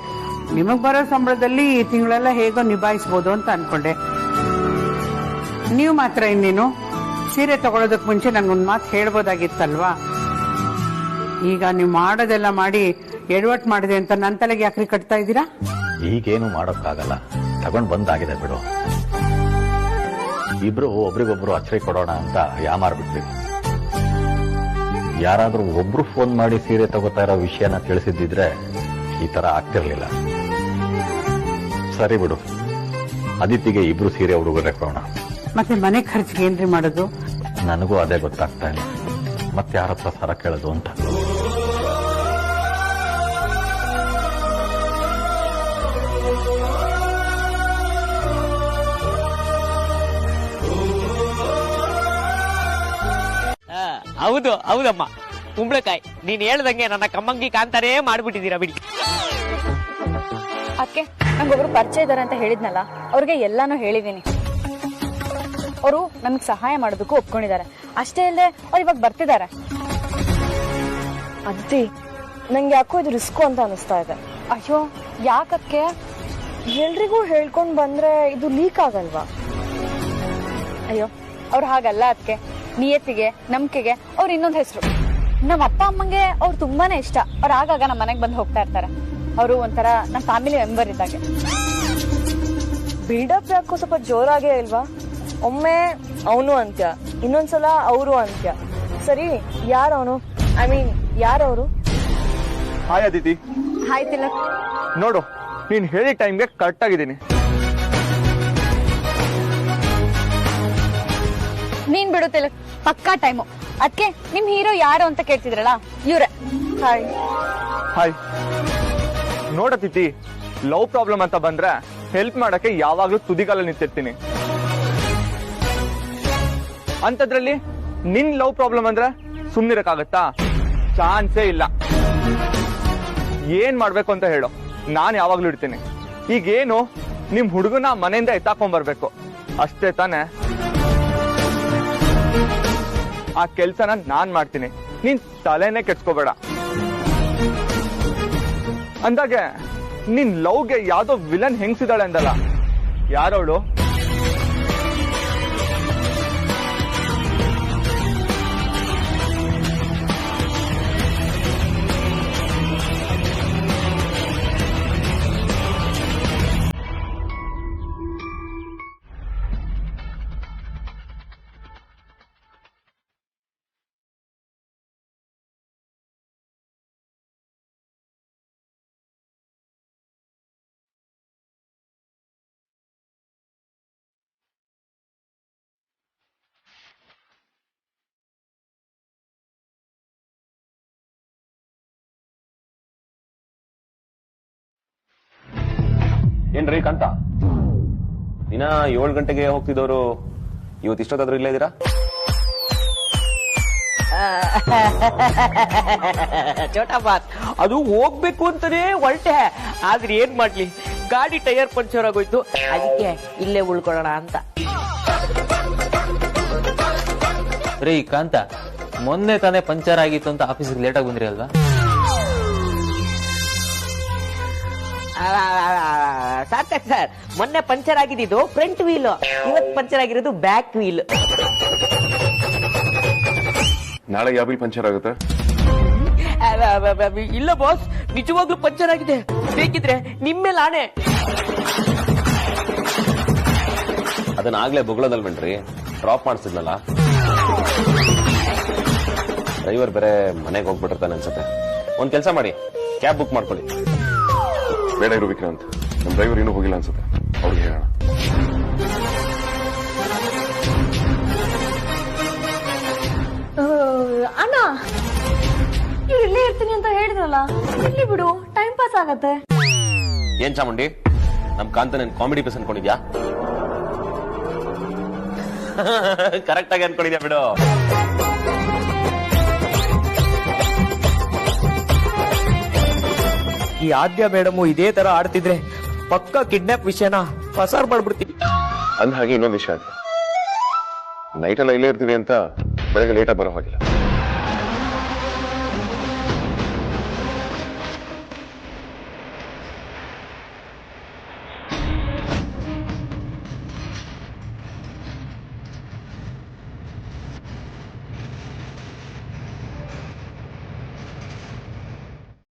S9: ನಿಮಗ್ ಬರೋ ಸಂಬಳದಲ್ಲಿ ಈ ತಿಂಗಳೆಲ್ಲ ಹೇಗೋ ನಿಭಾಯಿಸ್ಬೋದು ಅಂತ ಅನ್ಕೊಂಡೆ. ನೀವು ಮಾತ್ರ ಇನ್ನೇನು ಸೀರೆ ತಗೊಳ್ಳೋದಕ್ ಮುಂಚೆ ನನ್ಗೊಂದ್ ಮಾತು ಹೇಳ್ಬೋದಾಗಿತ್ತಲ್ವಾ? ಈಗ ನೀವು ಮಾಡೋದೆಲ್ಲ ಮಾಡಿ ಎಡವಟ್ ಮಾಡಿದೆ ಅಂತ ನನ್ನ ತಲೆಗೆ ಯಾಕ್ರಿ ಕಟ್ತಾ ಇದ್ದೀರಾ?
S10: ಈಗೇನು ಮಾಡೋಕ್ಕಾಗಲ್ಲ, ತಗೊಂಡ್ ಬಂದಾಗಿದೆ ಬಿಡು. ಇಬ್ರು ಒಬ್ರಿಗೊಬ್ರು ಅಚ್ಚರಿ ಕೊಡೋಣ ಅಂತ ಯಾಮಾರ್ಬಿಟ್ವಿ. ಯಾರಾದ್ರೂ ಒಬ್ರು ಫೋನ್ ಮಾಡಿ ಸೀರೆ ತಗೋತಾ ಇರೋ ವಿಷಯನ ತಿಳಿಸಿದ್ದಿದ್ರೆ ಈ ತರ ಆಗ್ತಿರ್ಲಿಲ್ಲ. ಸರಿ ಬಿಡು, ಅದಿತಿಗೆ ಇಬ್ರು ಸೀರೆ ಉಡುಗೊರೆ ಕೊಡೋಣ.
S9: ಮತ್ತೆ ಮನೆ ಖರ್ಚಿಗೆ ಏನ್ರಿ ಮಾಡೋದು?
S10: ನನಗೂ ಅದೇ ಗೊತ್ತಾಗ್ತಾ ಇಲ್ಲ, ಮತ್ತೆ ಯಾರ ಹತ್ರ ಸರ ಕೇಳೋದು ಅಂತ.
S8: ಹೌದು ಹೌದಮ್ಮ, ಕುಂಬಳಕಾಯಿ ನೀನ್ ಹೇಳ್ದಂಗೆ ನನ್ನ ಕಮ್ಮಂಗಿ ಕಾಂತಾನೇ ಮಾಡ್ಬಿಟ್ಟಿದ್ದೀರಾ ಬಿಡಿ.
S6: ಅದಕ್ಕೆ ನಂಗೊಬ್ರು ಪರಿಚಯ ಇದಾರೆ ಅಂತ ಹೇಳಿದ್ನಲ್ಲ, ಅವ್ರಿಗೆ ಎಲ್ಲಾನು ಹೇಳಿದೀನಿ. ಅವರು ನಮಗ್ ಸಹಾಯ ಮಾಡೋದಕ್ಕೂ ಒಪ್ಕೊಂಡಿದ್ದಾರೆ. ಅಷ್ಟೇ ಇಲ್ಲದೆ ಅವ್ರು ಇವಾಗ ಬರ್ತಿದ್ದಾರೆ.
S3: ಅದಿತಿ, ನಂಗೆ ಯಾಕೋ ಇದು ರಿಸ್ಕು ಅಂತ ಅನಿಸ್ತಾ ಇದೆ.
S6: ಅಯ್ಯೋ ಯಾಕಕ್ಕೆ?
S3: ಎಲ್ರಿಗೂ ಹೇಳ್ಕೊಂಡ್ ಬಂದ್ರೆ ಇದು ಲೀಕ್ ಆಗಲ್ವಾ?
S6: ಅಯ್ಯೋ ಅವ್ರು ಹಾಗಲ್ಲ. ಅದಕ್ಕೆ ನಿಯತ್ತಿಗೆ ನಂಬಿಕೆಗೆ ಅವ್ರು ಇನ್ನೊಂದ್ ಹೆಸರು. ನಮ್ಮ ಅಪ್ಪ ಅಮ್ಮಂಗೆ ಅವ್ರು ತುಂಬಾನೇ ಇಷ್ಟ. ಅವ್ರು ಆಗಾಗ ನಮ್ಮ ಮನೆಗ್ ಬಂದು ಹೋಗ್ತಾ ಇರ್ತಾರೆ. ಅವರು ಒಂಥರ ನಮ್ಮ ಫ್ಯಾಮಿಲಿ ಮೆಂಬರ್ ಇದ್ದಾಗೆ.
S3: ಬಿಲ್ಡಪ್ ಯಾಕೋ ಸ್ವಲ್ಪ ಜೋರಾಗೇ ಇಲ್ವಾ? ಒಮ್ಮೆ ಅವನು ಅಂತ್ಯ, ಇನ್ನೊಂದ್ಸಲ ಅವರು ಅಂತ್ಯ. ಸರಿ, ಯಾರವನು? ಐ ಮೀನ್ ಯಾರವರು?
S11: ಹಾಯ್ ಅದಿತಿ.
S6: ಹಾಯ್ ತಿಲಕ್.
S11: ನೋಡು, ನೀನ್ ಹೇಳಿ ಟೈಮ್ಗೆ ಕರೆಕ್ಟ್ ಆಗಿದ್ದೀನಿ.
S6: ನೀನ್ ಬಿಡು ತಿಲಕ್, ಪಕ್ಕಾ ಟೈಮು. ಅದಕ್ಕೆ ನಿಮ್ ಹೀರೋ ಯಾರು ಅಂತ ಕೇಳ್ತಿದ್ರಲ್ಲ, ಇವ್ರೆ.
S3: ಹಾಯ್.
S11: ಹಾಯ್. ನೋಡತಿತಿ, ಲವ್ ಪ್ರಾಬ್ಲಮ್ ಅಂತ ಬಂದ್ರೆ ಹೆಲ್ಪ್ ಮಾಡಕ್ಕೆ ಯಾವಾಗ್ಲೂ ತುದಿಗಾಲ ನಿಂತಿರ್ತೀನಿ. ಅಂತದ್ರಲ್ಲಿ ನಿನ್ ಲವ್ ಪ್ರಾಬ್ಲಮ್ ಅಂದ್ರೆ ಸುಮ್ನಿರಕ್ಕಾಗತ್ತಾ? ಚಾನ್ಸೇ ಇಲ್ಲ. ಏನ್ ಮಾಡ್ಬೇಕು ಅಂತ ಹೇಳು, ನಾನ್ ಯಾವಾಗ್ಲೂ ಇಡ್ತೀನಿ. ಈಗೇನು ನಿಮ್ ಹುಡುಗನ ಮನೆಯಿಂದ ಎತ್ತಾಕೊಂಡ್ ಬರ್ಬೇಕು ಅಷ್ಟೇ ತಾನೆ? ಆ ಕೆಲ್ಸನ ನಾನ್ ಮಾಡ್ತೀನಿ, ನೀನ್ ತಲೆನೇ ಕೆಡ್ಸ್ಕೋಬೇಡ. ಅಂದಾಗೆ ನಿನ್ ಲವ್ಗೆ ಯಾವ್ದೋ ವಿಲನ್ ಹೆಂಗ್ಸಿದಾಳೆ ಅಂದಲ್ಲ, ಯಾರವಳು?
S7: ಏನ್ರಿ ಕಾಂತ, ದಿನ 7 ಗಂಟೆಗೆ ಹೋಗ್ತಿದ್ದವರು ಇವತ್ತು ಇಷ್ಟೊತ್ತಾದ್ರೂ ಇಲ್ಲೇ ಇದ್ದೀರಾ?
S8: ಚೋಟಾ ಬಾಸ್, ಅದು ಹೋಗ್ಬೇಕು ಅಂತಾನೆ ಹೊರಟೆ. ಆದ್ರೆ ಏನ್ ಮಾಡ್ಲಿ, ಗಾಡಿ ಟೈರ್ ಪಂಚರ್ ಆಗೋಯ್ತು. ಅದಕ್ಕೆ ಇಲ್ಲೇ ಉಳ್ಕೊಳ್ಳೋಣ ಅಂತ.
S2: ರೀ ಕಾಂತ, ಮೊನ್ನೆ ತಾನೇ ಪಂಚರ್ ಆಗಿತ್ತು ಅಂತ ಆಫೀಸಿಗೆ ಲೇಟ್ ಆಗಿ ಬಂದ್ರಿ ಅಲ್ವಾ?
S8: ಸಾರ್ಥಕ್ ಸರ್, ಮೊನ್ನೆ ಪಂಚರ್ ಆಗಿದ್ದು ಫ್ರಂಟ್ ವೀಲ್, ಇವತ್ತು ಪಂಚರ್ ಆಗಿರೋದು ಬ್ಯಾಕ್ ವೀಲ್.
S1: ನಾಳೆ ಯಾವ ವೀಲ್ ಪಂಚರ್ ಆಗುತ್ತೆ?
S8: ಇಲ್ಲ ಬಾಸ್, ನಿಜವಾಗ್ಲೂ ಪಂಚರ್ ಆಗಿದೆ. ಬೇಕಿದ್ರೆ ನಿಮ್ಮೇಲೆ ಆಣೆ.
S7: ಅದನ್ನ ಆಗ್ಲೇ ಬೊಗಳದಲ್ವೇನ್ರಿ, ಡ್ರಾಪ್ ಮಾಡಿಸಿದ್ನಲ್ಲ. ಡ್ರೈವರ್ ಬೇರೆ ಮನೆಗೆ ಹೋಗ್ಬಿಟ್ಟಿರ್ತಾನೆ ಅನ್ಸುತ್ತೆ. ಒಂದ್ ಕೆಲಸ ಮಾಡಿ, ಕ್ಯಾಬ್ ಬುಕ್ ಮಾಡ್ಕೊಳ್ಳಿ.
S1: ಬೇಡ ಇರು ವಿಕ್ರಾಂತ್, ನಮ್ ಡ್ರೈವರ್ ಇನ್ನೂ ಹೋಗಿಲ್ಲ ಅನ್ಸುತ್ತೆ, ಅವ್ರಿಗೆ ಹೇಳೋಣ.
S3: ಅಣ್ಣ, ಇವ್ರು ಇಲ್ಲೇ ಇರ್ತೀನಿ ಅಂತ ಹೇಳಿದ್ರಲ್ಲ, ಇಲ್ಲಿ ಬಿಡು, ಟೈಮ್ ಪಾಸ್ ಆಗತ್ತೆ.
S7: ಏನ್ ಚಾಮುಂಡಿ, ನಮ್ ಕಾಂತ ನನ್ ಕಾಮಿಡಿ ಪೀಸ್ ಅನ್ಕೊಂಡಿದ್ಯಾ? ಕರೆಕ್ಟ್ ಆಗಿ ಅನ್ಕೊಂಡಿದ್ಯಾ ಬಿಡು.
S8: ಈ ಆದ್ಯ ಮೇಡಮ್ ಇದೇ ತರ ಆಡ್ತಿದ್ರೆ ಪಕ್ಕ ಕಿಡ್ನಾಪ್ ವಿಷಯನ ಪಸಾರ್ ಮಾಡ್ಬಿಡ್ತೀವಿ.
S1: ಅಂದ ಹಾಗೆ ಇನ್ನೊಂದು ವಿಷಯ ಇದೆ, ನೈಟ್ ಎಲ್ಲ ಇಲ್ಲೇ ಇರ್ತೀವಿ ಅಂತ ಬೆಳಗ್ಗೆ ಲೇಟಾಗಿ ಬರೋ ಹಾಗಿಲ್ಲ.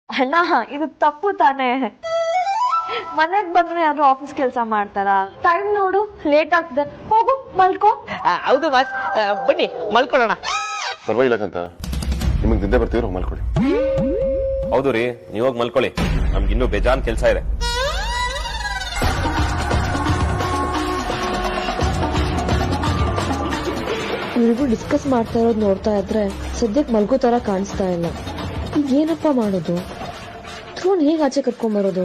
S3: ಅಣ್ಣ, ಇದು ತಪ್ಪು ತಾನೇ. ಮನೆಗ್ ಬಂದ್ರೆ ಯಾರು ಆಫೀಸ್ ಕೆಲಸ ಮಾಡ್ತಾರ? ಟೈಮ್ ನೋಡು, ಲೇಟ್ ಆಗ್ತದೆ. ಹೋಗು ಮಲ್ಕೋ.
S8: ಹೌದು ಬಾಸ್, ಬನ್ನಿ ಮಲ್ಕೊಳ್ಳೋಣ.
S1: ಪರವಾಗಿಲ್ಲ ಕಂತ, ನಿಮಗ್ ನಿದ್ದೆ ಬರ್ತೀವ್ರು, ಮಲ್ಕೊಳ್ಳಿ.
S7: ಹೌದು ರೀ, ನೀವಾಗ ಮಲ್ಕೊಳ್ಳಿ, ನಮ್ಗಿನ್ನೂ ಬೇಜಾನ್ ಕೆಲಸ ಇದೆ.
S3: ಇವ್ರಿಗೂ ಡಿಸ್ಕಸ್ ಮಾಡ್ತಾ ಇರೋದು ನೋಡ್ತಾ ಇದ್ರೆ ಸದ್ಯಕ್ಕೆ ಮಲ್ಗೋ ತರ ಕಾಣಿಸ್ತಾ ಇಲ್ಲ. ಈಗ ಏನಪ್ಪಾ ಮಾಡೋದು? ಧ್ರುವನ್ ಹೇಗೆ ಆಚೆ ಕರ್ಕೊಂಬರೋದು?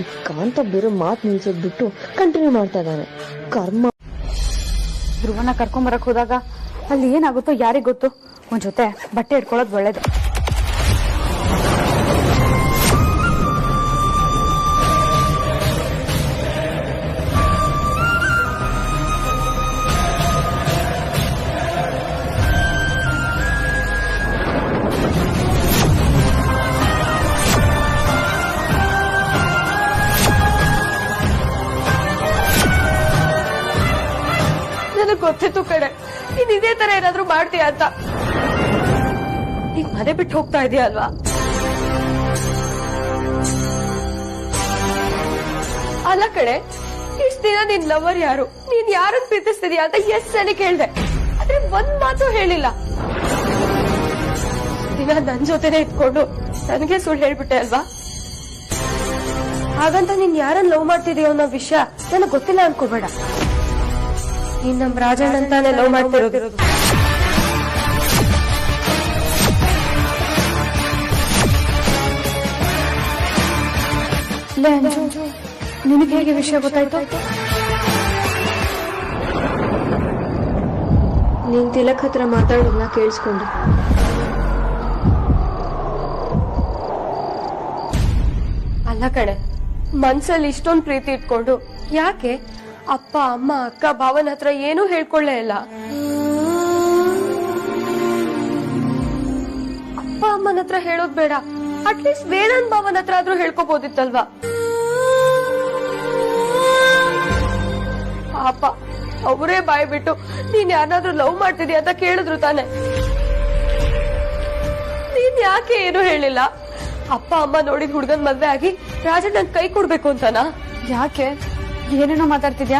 S3: ಈ ಕಾಂತ ಬೇರೆ ಮಾತು ನಿಲ್ಸೋದ್ ಬಿಟ್ಟು ಕಂಟಿನ್ಯೂ ಮಾಡ್ತಾ ಇದ್ದಾನೆ. ಕರ್ಮ.
S6: ಧ್ರುವನ ಕರ್ಕೊಂಬರಕ್ ಹೋದಾಗ ಅಲ್ಲಿ ಏನಾಗುತ್ತೋ ಯಾರಿಗ್ ಗೊತ್ತು. ಒಂದ್ ಜೊತೆ ಬಟ್ಟೆ ಇಟ್ಕೊಳ್ಳೋದು ಒಳ್ಳೇದು.
S3: ಗೊತ್ತಿತ್ತು ಕಡೆ, ನೀನ್ ಇದೇ ತರ ಏನಾದ್ರು ಮಾಡ್ತೀಯ ಅಂತ. ಈಗ ಮನೆ ಬಿಟ್ಟು ಹೋಗ್ತಾ ಇದೀಯ ಅಲ್ವಾ? ಅಲ್ಲ ಕಡೆ, ಇಷ್ಟ ದಿನ ನಿನ್ ಲವರ್ ಯಾರು, ನೀನ್ ಯಾರನ್ನ ಪ್ರೀತಿಸ್ತಿದೀಯ ಅಂತ ಎಷ್ಟ್ ಸಲ ಕೇಳ್ದೆ, ಆದ್ರೆ ಒಂದ್ ಮಾತು ಹೇಳಿಲ್ಲ. ದಿನ ನನ್ ಜೊತೆನೆ ಇಟ್ಕೊಂಡು ನನಗೆ ಸುಳ್ಳು ಹೇಳ್ಬಿಟ್ಟೆ ಅಲ್ವಾ? ಹಾಗಂತ ನೀನ್ ಯಾರನ್ನ ಲವ್ ಮಾಡ್ತಿದೀಯ ಅನ್ನೋ ವಿಷಯ ನನಗ್ ಗೊತ್ತಿಲ್ಲ ಅನ್ಕೋಬೇಡ. ನೀನ್ ನಮ್ ರಾಜಣ್ಣ ಅಂತಾನೆ ಲವ್ ಮಾಡ್ತಿರೋದು. ನಿನಗೆ ಹೇಗೆ ವಿಷಯ ಗೊತ್ತಾಯ್ತು? ನೀನ್ ತಿಲಕ್ ಹತ್ರ ಮಾತಾಡೋದನ್ನ ಕೇಳಿಸ್ಕೊಂಡು. ಅಲ್ಲ ಕಡೆ, ಮನ್ಸಲ್ಲಿ ಇಷ್ಟೊಂದು ಪ್ರೀತಿ ಇಟ್ಕೊಂಡು ಯಾಕೆ ಅಪ್ಪ ಅಮ್ಮ ಅಕ್ಕ ಭಾವನ ಹತ್ರ ಏನೂ ಹೇಳ್ಕೊಳ್ಳೇ ಇಲ್ಲ? ಅಪ್ಪ ಅಮ್ಮನ ಹತ್ರ ಹೇಳೋದ್ ಬೇಡ, ಅಟ್ಲೀಸ್ಟ್ ವೇದಾಂತ್ ಭಾವನ ಹತ್ರ ಆದ್ರೂ ಹೇಳ್ಕೋಬಹುದಿತ್ತಲ್ವಾ? ಪಾಪ ಅವರೇ ಬಾಯ್ ಬಿಟ್ಟು ನೀನ್ ಯಾರಾದ್ರೂ ಲವ್ ಮಾಡ್ತಿದ್ಯಾ ಅಂತ ಕೇಳಿದ್ರು ತಾನೆ. ನೀನ್ ಯಾಕೆ ಏನು ಹೇಳಿಲ್ಲ? ಅಪ್ಪ ಅಮ್ಮ ನೋಡಿದ್ ಹುಡ್ಗನ್ ಮದ್ವೆ ಆಗಿ ರಾಜಣ್ಣನ್ ಕೈ ಕೊಡ್ಬೇಕು ಅಂತನಾ? ಯಾಕೆ ಏನೇನೋ ಮಾತಾಡ್ತಿದ್ಯಾ?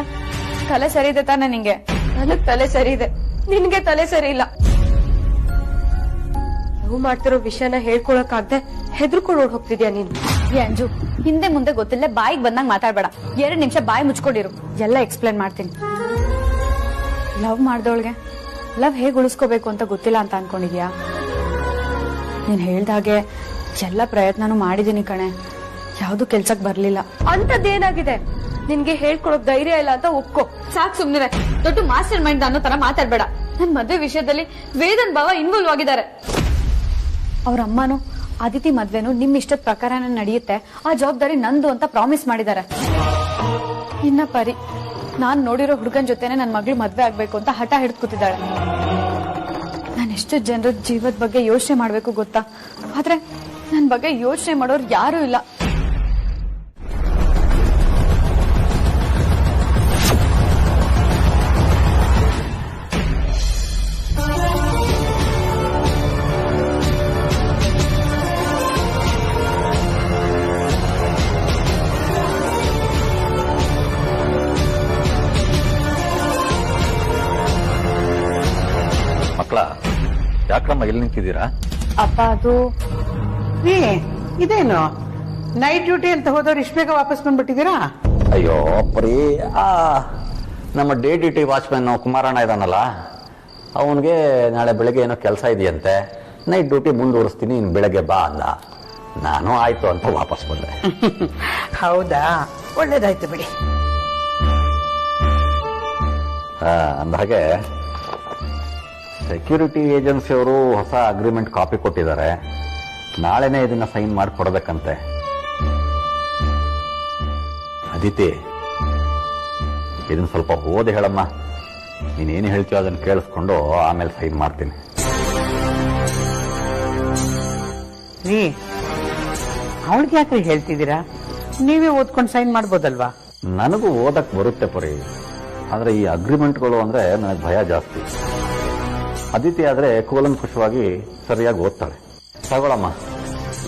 S3: ತಲೆ ಸರಿ ಇದೆ ತಾನೆ ನಿಂಗೆ? ನನಗ್ ತಲೆ ಸರಿ ಇದೆ, ನಿನ್ಗೆ ತಲೆ ಸರಿ ಇಲ್ಲ. ಲವ್ ಮಾಡ್ತಿರೋ ವಿಷಯನ ಹೇಳ್ಕೊಳಕ್ಕಾಗ್ದೆ ಹೆದರ್ಕೊಂಡು ಓಡ್ ಹೋಗ್ತಿದ್ಯಾ ನೀನು?
S6: ಅಂಜು, ಹಿಂದೆ ಮುಂದೆ ಗೊತ್ತಿಲ್ಲ ಬಾಯಿಗೆ ಬಂದಂಗ್ ಮಾತಾಡ್ಬೇಡ. 2 ನಿಮಿಷ ಬಾಯಿ ಮುಚ್ಕೊಂಡಿರು, ಎಲ್ಲ ಎಕ್ಸ್ಪ್ಲೇನ್ ಮಾಡ್ತೀನಿ. ಲವ್ ಮಾಡ್ದವಳ್ಗೆ ಲವ್ ಹೇಗ್ ಉಳಿಸ್ಕೋಬೇಕು ಅಂತ ಗೊತ್ತಿಲ್ಲ ಅಂತ ಅನ್ಕೊಂಡಿದ್ಯಾ? ನೀನ್ ಹೇಳ್ದಾಗೆ ಎಲ್ಲ ಪ್ರಯತ್ನನೂ ಮಾಡಿದೀನಿ ಕಣೆ, ಯಾವ್ದು ಕೆಲ್ಸಕ್ ಬರ್ಲಿಲ್ಲ.
S3: ಅಂತದ್ದೇನಾಗಿದೆ? ನಿನ್ಗೆ ಹೇಳ್ಕೊಳಕ್ ಧೈರ್ಯ ಇಲ್ಲ ಅಂತ ಒಪ್ಕೋ.
S6: ಸಾಕ್ ಸುಮ್ನಿರೆ, ದೊಡ್ಡ ಮಾಸ್ಟರ್ ಮೈಂಡ್ ಅನ್ನೋ ತರ ಮಾತಾಡ್ಬೇಡ. ನನ್ ಮದ್ವೆ ವಿಷಯದಲ್ಲಿ ವೇದನ್ ಭಾವ ಇನ್ವಾಲ್ವ್ ಆಗಿದ್ದಾರೆ. ಅವ್ರ ಅಮ್ಮನು ಅದಿತಿ ಮದ್ವೆನು ನಿಮ್ ಇಷ್ಟದ ಪ್ರಕಾರನೇ ನಡೆಯುತ್ತೆ, ಆ ಜವಾಬ್ದಾರಿ ನಂದು ಅಂತ ಪ್ರಾಮಿಸ್ ಮಾಡಿದ್ದಾರೆ. ಇನ್ನ ಪರಿ ನಾನ್ ನೋಡಿರೋ ಹುಡುಗನ್ ಜೊತೆನೆ ನನ್ ಮಗಳು ಮದ್ವೆ ಆಗ್ಬೇಕು ಅಂತ ಹಠ ಹಿಡಿದು ಕೂತಿದ್ದಾಳೆ. ನಾನು ಎಷ್ಟು ಜನರ ಜೀವದ ಬಗ್ಗೆ ಯೋಚನೆ ಮಾಡ್ಬೇಕು ಗೊತ್ತಾ, ಆದ್ರೆ ನನ್ ಬಗ್ಗೆ ಯೋಚನೆ ಮಾಡೋರು ಯಾರು ಇಲ್ಲ.
S10: ಮಕ್ಕಳ ಯಾಕ್ರಮ್ಮ ಎಲ್ಲಿ ನಿಂತಿದ್ದೀರಾ?
S6: ಅಪ್ಪ ಅದು
S9: ಇದೇನು ನೈಟ್ ಡ್ಯೂಟಿ ಅಂತ ಹೋದವ್ರು ಇಷ್ಟ ಬೇಗ ವಾಪಸ್ ಬಂದ್ಬಿಟ್ಟಿದ್ದೀರಾ?
S10: ಅಯ್ಯೋ ಪರಿ, ನಮ್ಮ ಡೇ ಡ್ಯೂಟಿ ವಾಚ್ಮ್ಯಾನ್ ಕುಮಾರಣ್ಣ ಇದಾನಲ್ಲ, ಅವನಿಗೆ ನಾಳೆ ಬೆಳಗ್ಗೆ ಏನೋ ಕೆಲಸ ಇದೆಯಂತೆ, ನೈಟ್ ಡ್ಯೂಟಿ ಮುಂದುವರಿಸ್ತೀನಿ, ಇನ್ನು ಬೆಳಗ್ಗೆ ಬಾ ಅಂದ. ನಾನು ಆಯ್ತು ಅಂತ ವಾಪಸ್ ಬಂದೆ.
S9: ಹೌದಾ, ಒಳ್ಳೇದಾಯ್ತು ಬಿಡಿ.
S10: ಅಂದಹಾಗೆ ಸೆಕ್ಯೂರಿಟಿ ಏಜೆನ್ಸಿ ಅವರು ಹೊಸ ಅಗ್ರಿಮೆಂಟ್ ಕಾಪಿ ಕೊಟ್ಟಿದ್ದಾರೆ, ನಾಳೆನೇ ಇದನ್ನ ಸೈನ್ ಮಾಡಿ ಕೊಡಬೇಕಂತೆ. ಅದಿತಿ, ಇದನ್ನ ಸ್ವಲ್ಪ ಓದಿ ಹೇಳಮ್ಮ. ನೀನೇನು ಹೇಳ್ತೀಯೋ ಅದನ್ನು ಕೇಳಿಸ್ಕೊಂಡು ಆಮೇಲೆ ಸೈನ್ ಮಾಡ್ತೀನಿ.
S9: ಅವಳಿಗೆ ಯಾಕೆ ಹೇಳ್ತಿದ್ದೀರಾ? ನೀವೇ ಓದ್ಕೊಂಡು ಸೈನ್ ಮಾಡ್ಬೋದಲ್ವಾ?
S10: ನನಗೂ ಓದಕ್ ಬರುತ್ತೆ ಪರಿ, ಆದ್ರೆ ಈ ಅಗ್ರಿಮೆಂಟ್ಗಳು ಅಂದ್ರೆ ನನಗೆ ಭಯ ಜಾಸ್ತಿ. ಅದಿತಿ ಆದ್ರೆ ಕೂಲಂಕುಷವಾಗಿ ಸರಿಯಾಗಿ ಓದ್ತಾಳೆ. ತಗೊಳಮ್ಮ,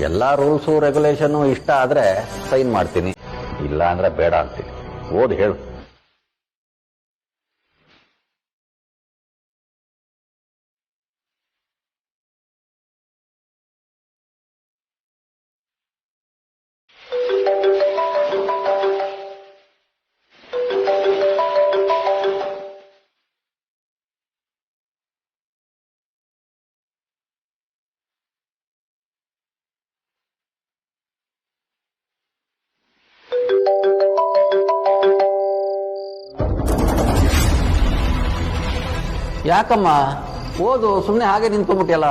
S10: ಎಲ್ಲಾ ರೂಲ್ಸು ರೆಗ್ಯುಲೇಷನ್ ಇಷ್ಟ ಆದ್ರೆ ಸೈನ್ ಮಾಡ್ತೀನಿ, ಇಲ್ಲ ಅಂದ್ರೆ ಬೇಡ ಅಂತೀನಿ. ಓದಿ ಹೇಳು. ಯಾಕಮ್ಮ ಓದು, ಸುಮ್ಮನೆ ಹಾಗೆ ನಿಂತ್ಕೊಂಡ್ಬಿಟ್ಟಿಯಲ್ಲ.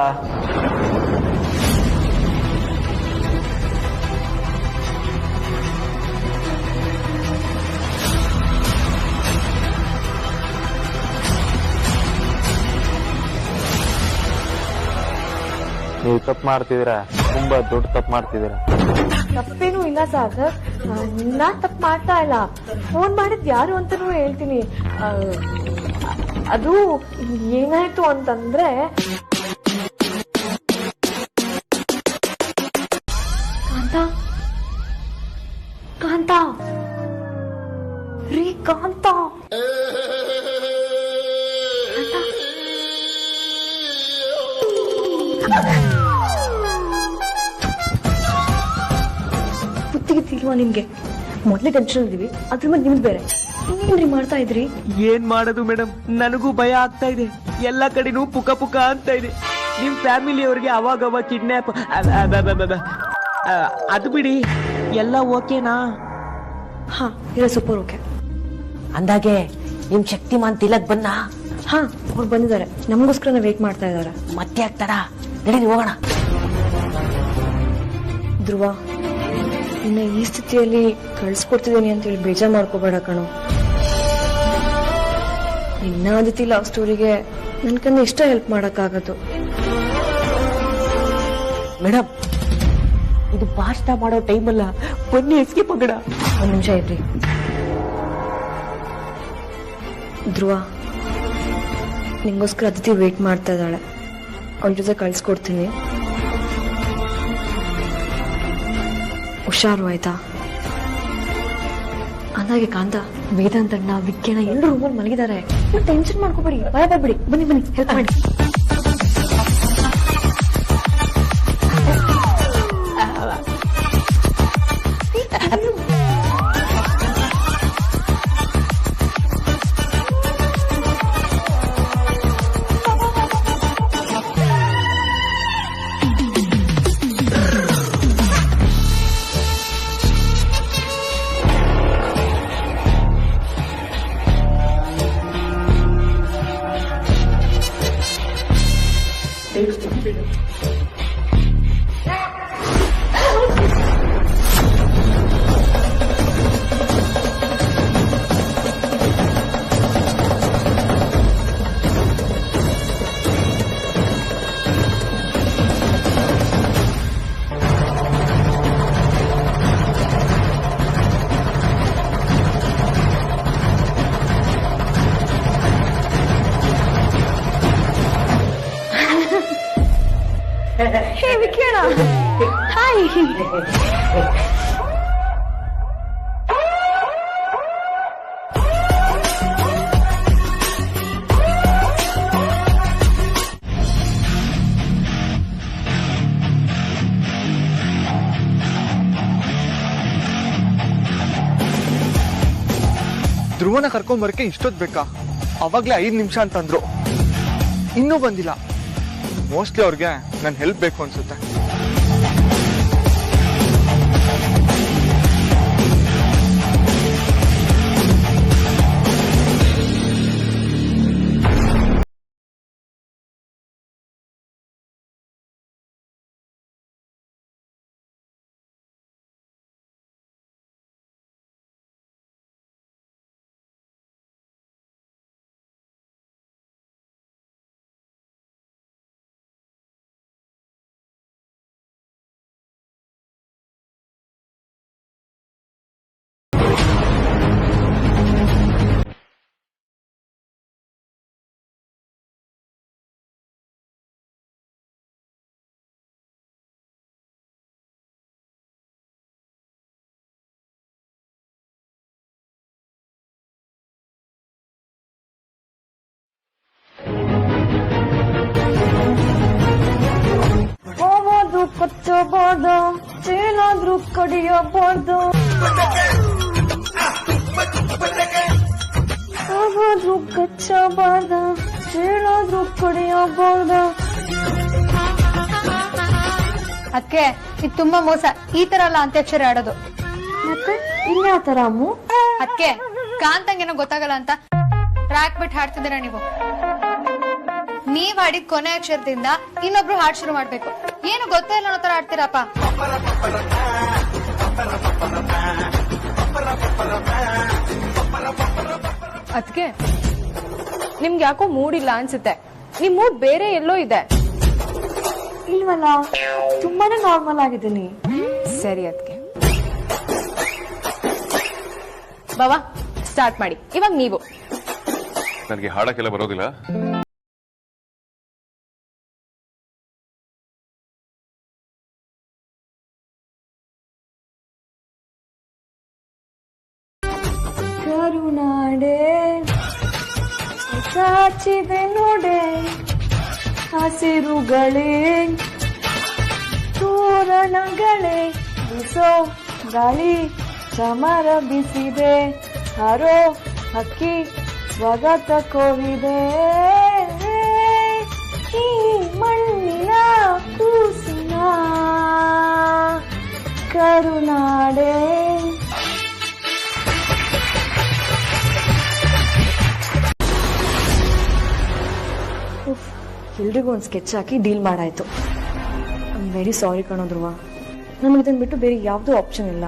S2: ನೀವು ತಪ್ಪು ಮಾಡ್ತಿದ್ದೀರಾ, ತುಂಬಾ ದೊಡ್ಡ ತಪ್ಪು ಮಾಡ್ತಿದ್ದೀರಾ.
S3: ತಪ್ಪೇನೂ ಇಲ್ಲ ಸಾಗರ್, ನಾನ್ ತಪ್ಪು ಮಾಡ್ತಾ ಇಲ್ಲ. ಫೋನ್ ಮಾಡಿದ್ ಯಾರು ಅಂತಾನೂ ಹೇಳ್ತೀನಿ. ಅದು ಏನಾಯ್ತು ಅಂತಂದ್ರೆ, ಕಾಂತ ಕಾಂತ ರೀ ಕಾಂತ ಗೊತ್ತಿಗಿಲ್ವಾ ನಿಮ್ಗೆ? ಮೊದ್ಲೇ ಟೆನ್ಷನ್ ಇದೀವಿ, ಅದ್ರ ಮೇಲೆ ನಿಮ್ದು ಬೇರೆ. ಏನ್ರಿ ಮಾಡ್ತಾ ಇದ್ರಿ?
S8: ಏನ್ ಮಾಡೋದು ಮೇಡಮ್, ನನಗೂ ಭಯ ಆಗ್ತಾ ಇದೆ. ಎಲ್ಲಾ ಕಡೆನೂ ಪುಕ ಪುಕ ಅಂತ ಇದೆ. ನಿಮ್ ಫ್ಯಾಮಿಲಿಯವ್ರಿಗೆ ಅವಾಗ ಕಿಡ್ನಾಪ್ ಅದು ಬಿಡಿ, ಎಲ್ಲ ಓಕೆನಾ?
S3: ಹಾ, ಇಲ್ಲ ಸೂಪರ್ ಓಕೆ.
S8: ಅಂದಾಗೆ ನಿಮ್ ಶಕ್ತಿಮಾನ್ ತಿಲಕ್ ಬನ್ನ?
S3: ಹಾ, ಅವ್ರು ಬಂದಿದ್ದಾರೆ, ನಮಗೋಸ್ಕರ ವೇಟ್ ಮಾಡ್ತಾ ಇದಾರೆ.
S8: ಮತ್ತೆ ಆಗ್ತಾರ? ನಡೀರಿ ಹೋಗೋಣ.
S3: ಧ್ರುವ, ಇನ್ನ ಈ ಸ್ಥಿತಿಯಲ್ಲಿ ಕಳ್ಸ್ಕೊಡ್ತಿದ್ದೀನಿ ಅಂತ ಹೇಳಿ ಬೇಜಾರ್ ಮಾಡ್ಕೋಬೇಡ ಕಣೋ. ನಿನ್ನ ಅದಿತಿ ಲವ್ ಸ್ಟೋರಿಗೆ ನನ್ ಕಣ್ಣು ಇಷ್ಟ ಹೆಲ್ಪ್ ಮಾಡಕ್ಕಾಗದು.
S8: ಮೇಡಮ್, ಇದು ಭಾಷಣ ಮಾಡೋ ಟೈಮ್ ಅಲ್ಲ, ಬನ್ನಿ ಎಸ್ಕೇಪ್ ಆಗೋಣ.
S3: ಒಂದ್ ನಿಮಿಷ ಇರ್ರಿ. ಧ್ರುವ, ನಿಂಗೋಸ್ಕರ ಅದಿತಿ ವೇಟ್ ಮಾಡ್ತಾ ಇದ್ದಾಳೆ. ಅವಳ ಜೊತೆ ಕಳ್ಸ್ಕೊಡ್ತೀನಿ, ಹುಷಾರು ಆಯ್ತಾ? ಅಂದಾಗೆ ಕಾಂತ, ವೇದಾಂತಣ್ಣ, ವಿಜ್ಞಾನ ಎಲ್ಲರೂ ರೂಮಲ್ಲಿ ಮಲಗಿದ್ದಾರೆ. ಟೆನ್ಷನ್ ಮಾಡ್ಕೋಬೇಡಿ, ಭಯ ಬರ್ಬೇಡಿ. ಬನ್ನಿ ಬನ್ನಿ, ಹೆಲ್ಪ್ ಮಾಡಿ. ಹೇ ವಿಕಿರಣ, ಹಾಯ್.
S11: ಧ್ರುವನ ಕರ್ಕೊಂಬರಕ್ಕೆ ಇಷ್ಟೊತ್ತು ಬೇಕಾ? ಅವಾಗ್ಲೇ 5 ನಿಮಿಷ ಅಂತಂದ್ರು, ಇನ್ನೂ ಬಂದಿಲ್ಲ. ಮೋಸ್ಟ್ಲಿ ಅವ್ರಿಗೆ ನನ್ ಹೆಲ್ಪ್ ಬೇಕು ಅನ್ಸುತ್ತೆ.
S3: ಹೋಗೋದು ಕೊಚ್ಚಬಾರ್ದು, ಚೇನಾದ್ರೂ ಕಡಿಯಬಾರ್ದು. ಹೋಗೋದು ಕಚ್ಚಬಾರ್ದು, ಚೇನಾದ್ರೂ ಕಡಿಯಬಾರ್ದು.
S4: ಅದಕ್ಕೆ ಇದು ತುಂಬಾ ಮೋಸ. ಈ ತರ ಅಲ್ಲ ಅಂತ್ಯಾಕ್ಷರಿ ಆಡೋದು.
S3: ಮತ್ತೆ ಇನ್ಯಾವ ತರ ಅಮ್ಮು?
S4: ಅದಕ್ಕೆ ಕಾಂತಂಗೇನೋ ಗೊತ್ತಾಗಲ್ಲ ಅಂತ ಟ್ರ್ಯಾಕ್ ಬಿಟ್ಟು ಹಾಡ್ತಿದ್ದೀರಾ ನೀವು. ನೀವ್ ಹಾಡಿದ ಕೊನೆ ಅಕ್ಷರದಿಂದ ಇನ್ನೊಬ್ರು ಹಾಡ್ ಶುರು ಮಾಡ್ಬೇಕು. ಏನು ಗೊತ್ತೇ ಇಲ್ಲ ಅನ್ನೋ ತರ ಆಡ್ತೀರಪ್ಪ.
S3: ಅದಕ್ಕೆ ನಿಮ್ಗೆ ಯಾಕೋ ಮೂಡ್ ಇಲ್ಲ ಅನ್ಸುತ್ತೆ. ನಿಮ್ ಮೂಡ್ ಬೇರೆ ಎಲ್ಲೋ ಇದೆ. ಇಲ್ವಲ್ಲ, ತುಂಬಾನೇ ನಾರ್ಮಲ್ ಆಗಿದ್ದೀನಿ. ಸರಿ, ಅದಕ್ಕೆ ಬಾವಾ ಸ್ಟಾರ್ಟ್ ಮಾಡಿ. ಇವಾಗ ನೀವು.
S1: ನನಗೆ ಹಾಡಕ್ಕೆಲ್ಲ ಬರೋದಿಲ್ಲ.
S3: ಕರುನಾಡೆ ಸಾಚಿದೆ ನೋಡೆ, ಹಸಿರುಗಳೇ ತೋರಣಗಳೇ, ಬಿಸೋ ಗಾಳಿ ಚಮರ ಬಿಸಿದೆ, ಹರೋ ಹಕ್ಕಿ ಸ್ವಾಗತ ಕೋರಿದೆ. ಈ ಮಣ್ಣಿನ ಕೂಸಿನ ಕರುನಾಡೆ. ಎಲ್ರಿಗೂ ಒಂದು ಸ್ಕೆಚ್ ಹಾಕಿ ಡೀಲ್ ಮಾಡಾಯ್ತು. ಐ ಆಮ್ ವೆರಿ ಸಾರಿ ಕಣೋ ಧ್ರುವ. ನಮ್ಗೆ ಇದನ್ನ ಬಿಟ್ಟು ಬೇರೆ ಯಾವುದೂ ಆಪ್ಷನ್ ಇಲ್ಲ.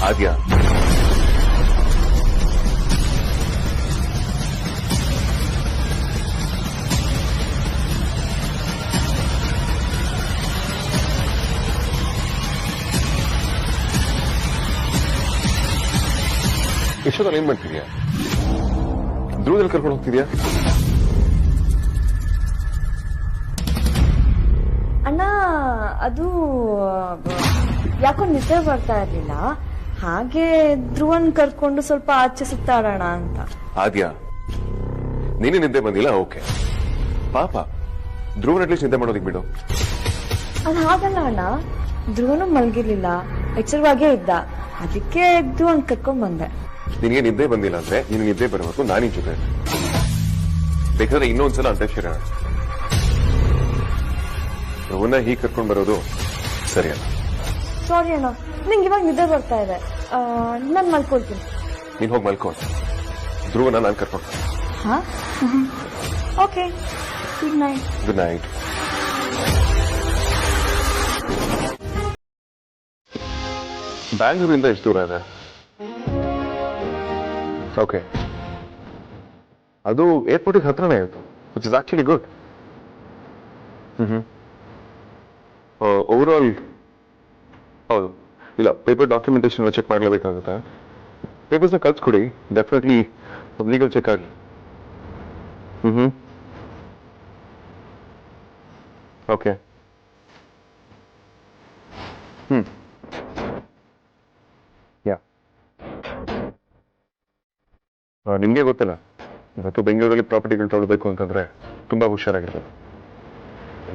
S1: ಆದ್ಯಾ, ಎಷ್ಟೊತ್ತಲ್ಲಿ ಏನ್ ಮಾಡ್ತಿದ್ಯಾ? ಧ್ರುವದಲ್ಲಿ ಕರ್ಕೊಂಡು ಹೋಗ್ತಿದ್ಯಾ?
S3: ಅಣ್ಣ, ಅದು ಯಾಕೋ ನಿದ್ದೆ ಬರ್ತಾ ಇರ್ಲಿಲ್ಲ. ಹಾಗೆ ಧ್ರುವನ್ ಕರ್ಕೊಂಡು ಸ್ವಲ್ಪ ಆಚೆ ಸುತ್ತಾಡೋಣ ಅಂತ.
S1: ಆದ್ಯಾ, ನೀನೇ ನಿದ್ದೆ ಬಂದಿಲ್ಲ, ಓಕೆ. ಪಾಪ ಧ್ರುವನ್ ಅಟ್ಲೀಸ್ಟ್ ನಿದ್ದೆ ಮಾಡೋದಿಕ್ ಬಿಡು.
S3: ಅದು ಹಾಗಲ್ಲ ಅಣ್ಣ, ಧ್ರುವನು ಮಲ್ಗಿರ್ಲಿಲ್ಲ, ಎಚ್ಚರವಾಗೇ ಇದ್ದ. ಅದಕ್ಕೆ ಧ್ರುವನ್ ಕರ್ಕೊಂಡ್ ಬಂದೆ.
S1: ನಿನಗೆ ನಿದ್ದೆ ಬಂದಿಲ್ಲ ಅಂದ್ರೆ ನೀನು ನಿದ್ದೆ ಬರಬೇಕು, ನಾನಿನ್ ಜೊತೆ. ಬೇಕಾದ್ರೆ ಇನ್ನೊಂದ್ಸಲ ಅಂತ್ಯಾಕ್ಷರಿ ಆಡ. ಧ್ರುವನ್ನ ಹೀಗೆ ಕರ್ಕೊಂಡ್ ಬರೋದು ಸರಿಯಲ್ಲ.
S3: ಸಾರಿ ಅಣ್ಣ, ನಿಂಗೆ ಇವಾಗ ನಿದ್ದೆ ಬರ್ತಾ ಇದೆ. ನಾನ್ ಮಲ್ಕೊಳ್ತೀನಿ.
S1: ನೀನ್ ಹೋಗಿ ಮಲ್ಕೊಂಡು ಧ್ರುವನ ನಾನು ಕರ್ಕೊಂಡು.
S3: ಹಾ, okay. Good night.
S1: Good night. ಬ್ಯಾಂಗ್ಳೂರಿಂದ ಎಷ್ಟು ದೂರ ಇದೆ? ಓಕೆ, ಅದು ಏರ್ಪೋರ್ಟಿಗೆ ಹತ್ರನೇ ಆಯಿತು, which is actually good. Overall ಹೌದು. ಇಲ್ಲ, ಪೇಪರ್ ಡಾಕ್ಯುಮೆಂಟೇಶನ್ ಚೆಕ್ ಮಾಡಲೇಬೇಕಾಗುತ್ತೆ. ಪೇಪರ್ಸ್ನ ಕಳ್ಸ್ಕೊಡಿ, ಡೆಫಿನೆಟ್ಲಿ ಲೀಗಲ್ ಚೆಕ್ ಆಗಲಿ. ಓಕೆ. ಯಾ, ನಿಮಗೆ ಗೊತ್ತಿಲ್ಲ, ಇವತ್ತು ಬೆಂಗಳೂರಲ್ಲಿ ಪ್ರಾಪರ್ಟಿಗಳು ತೊಗೊಳ್ಬೇಕು ಅಂತಂದ್ರೆ ತುಂಬಾ ಹುಷಾರಾಗಿರ್ಬೇಕು,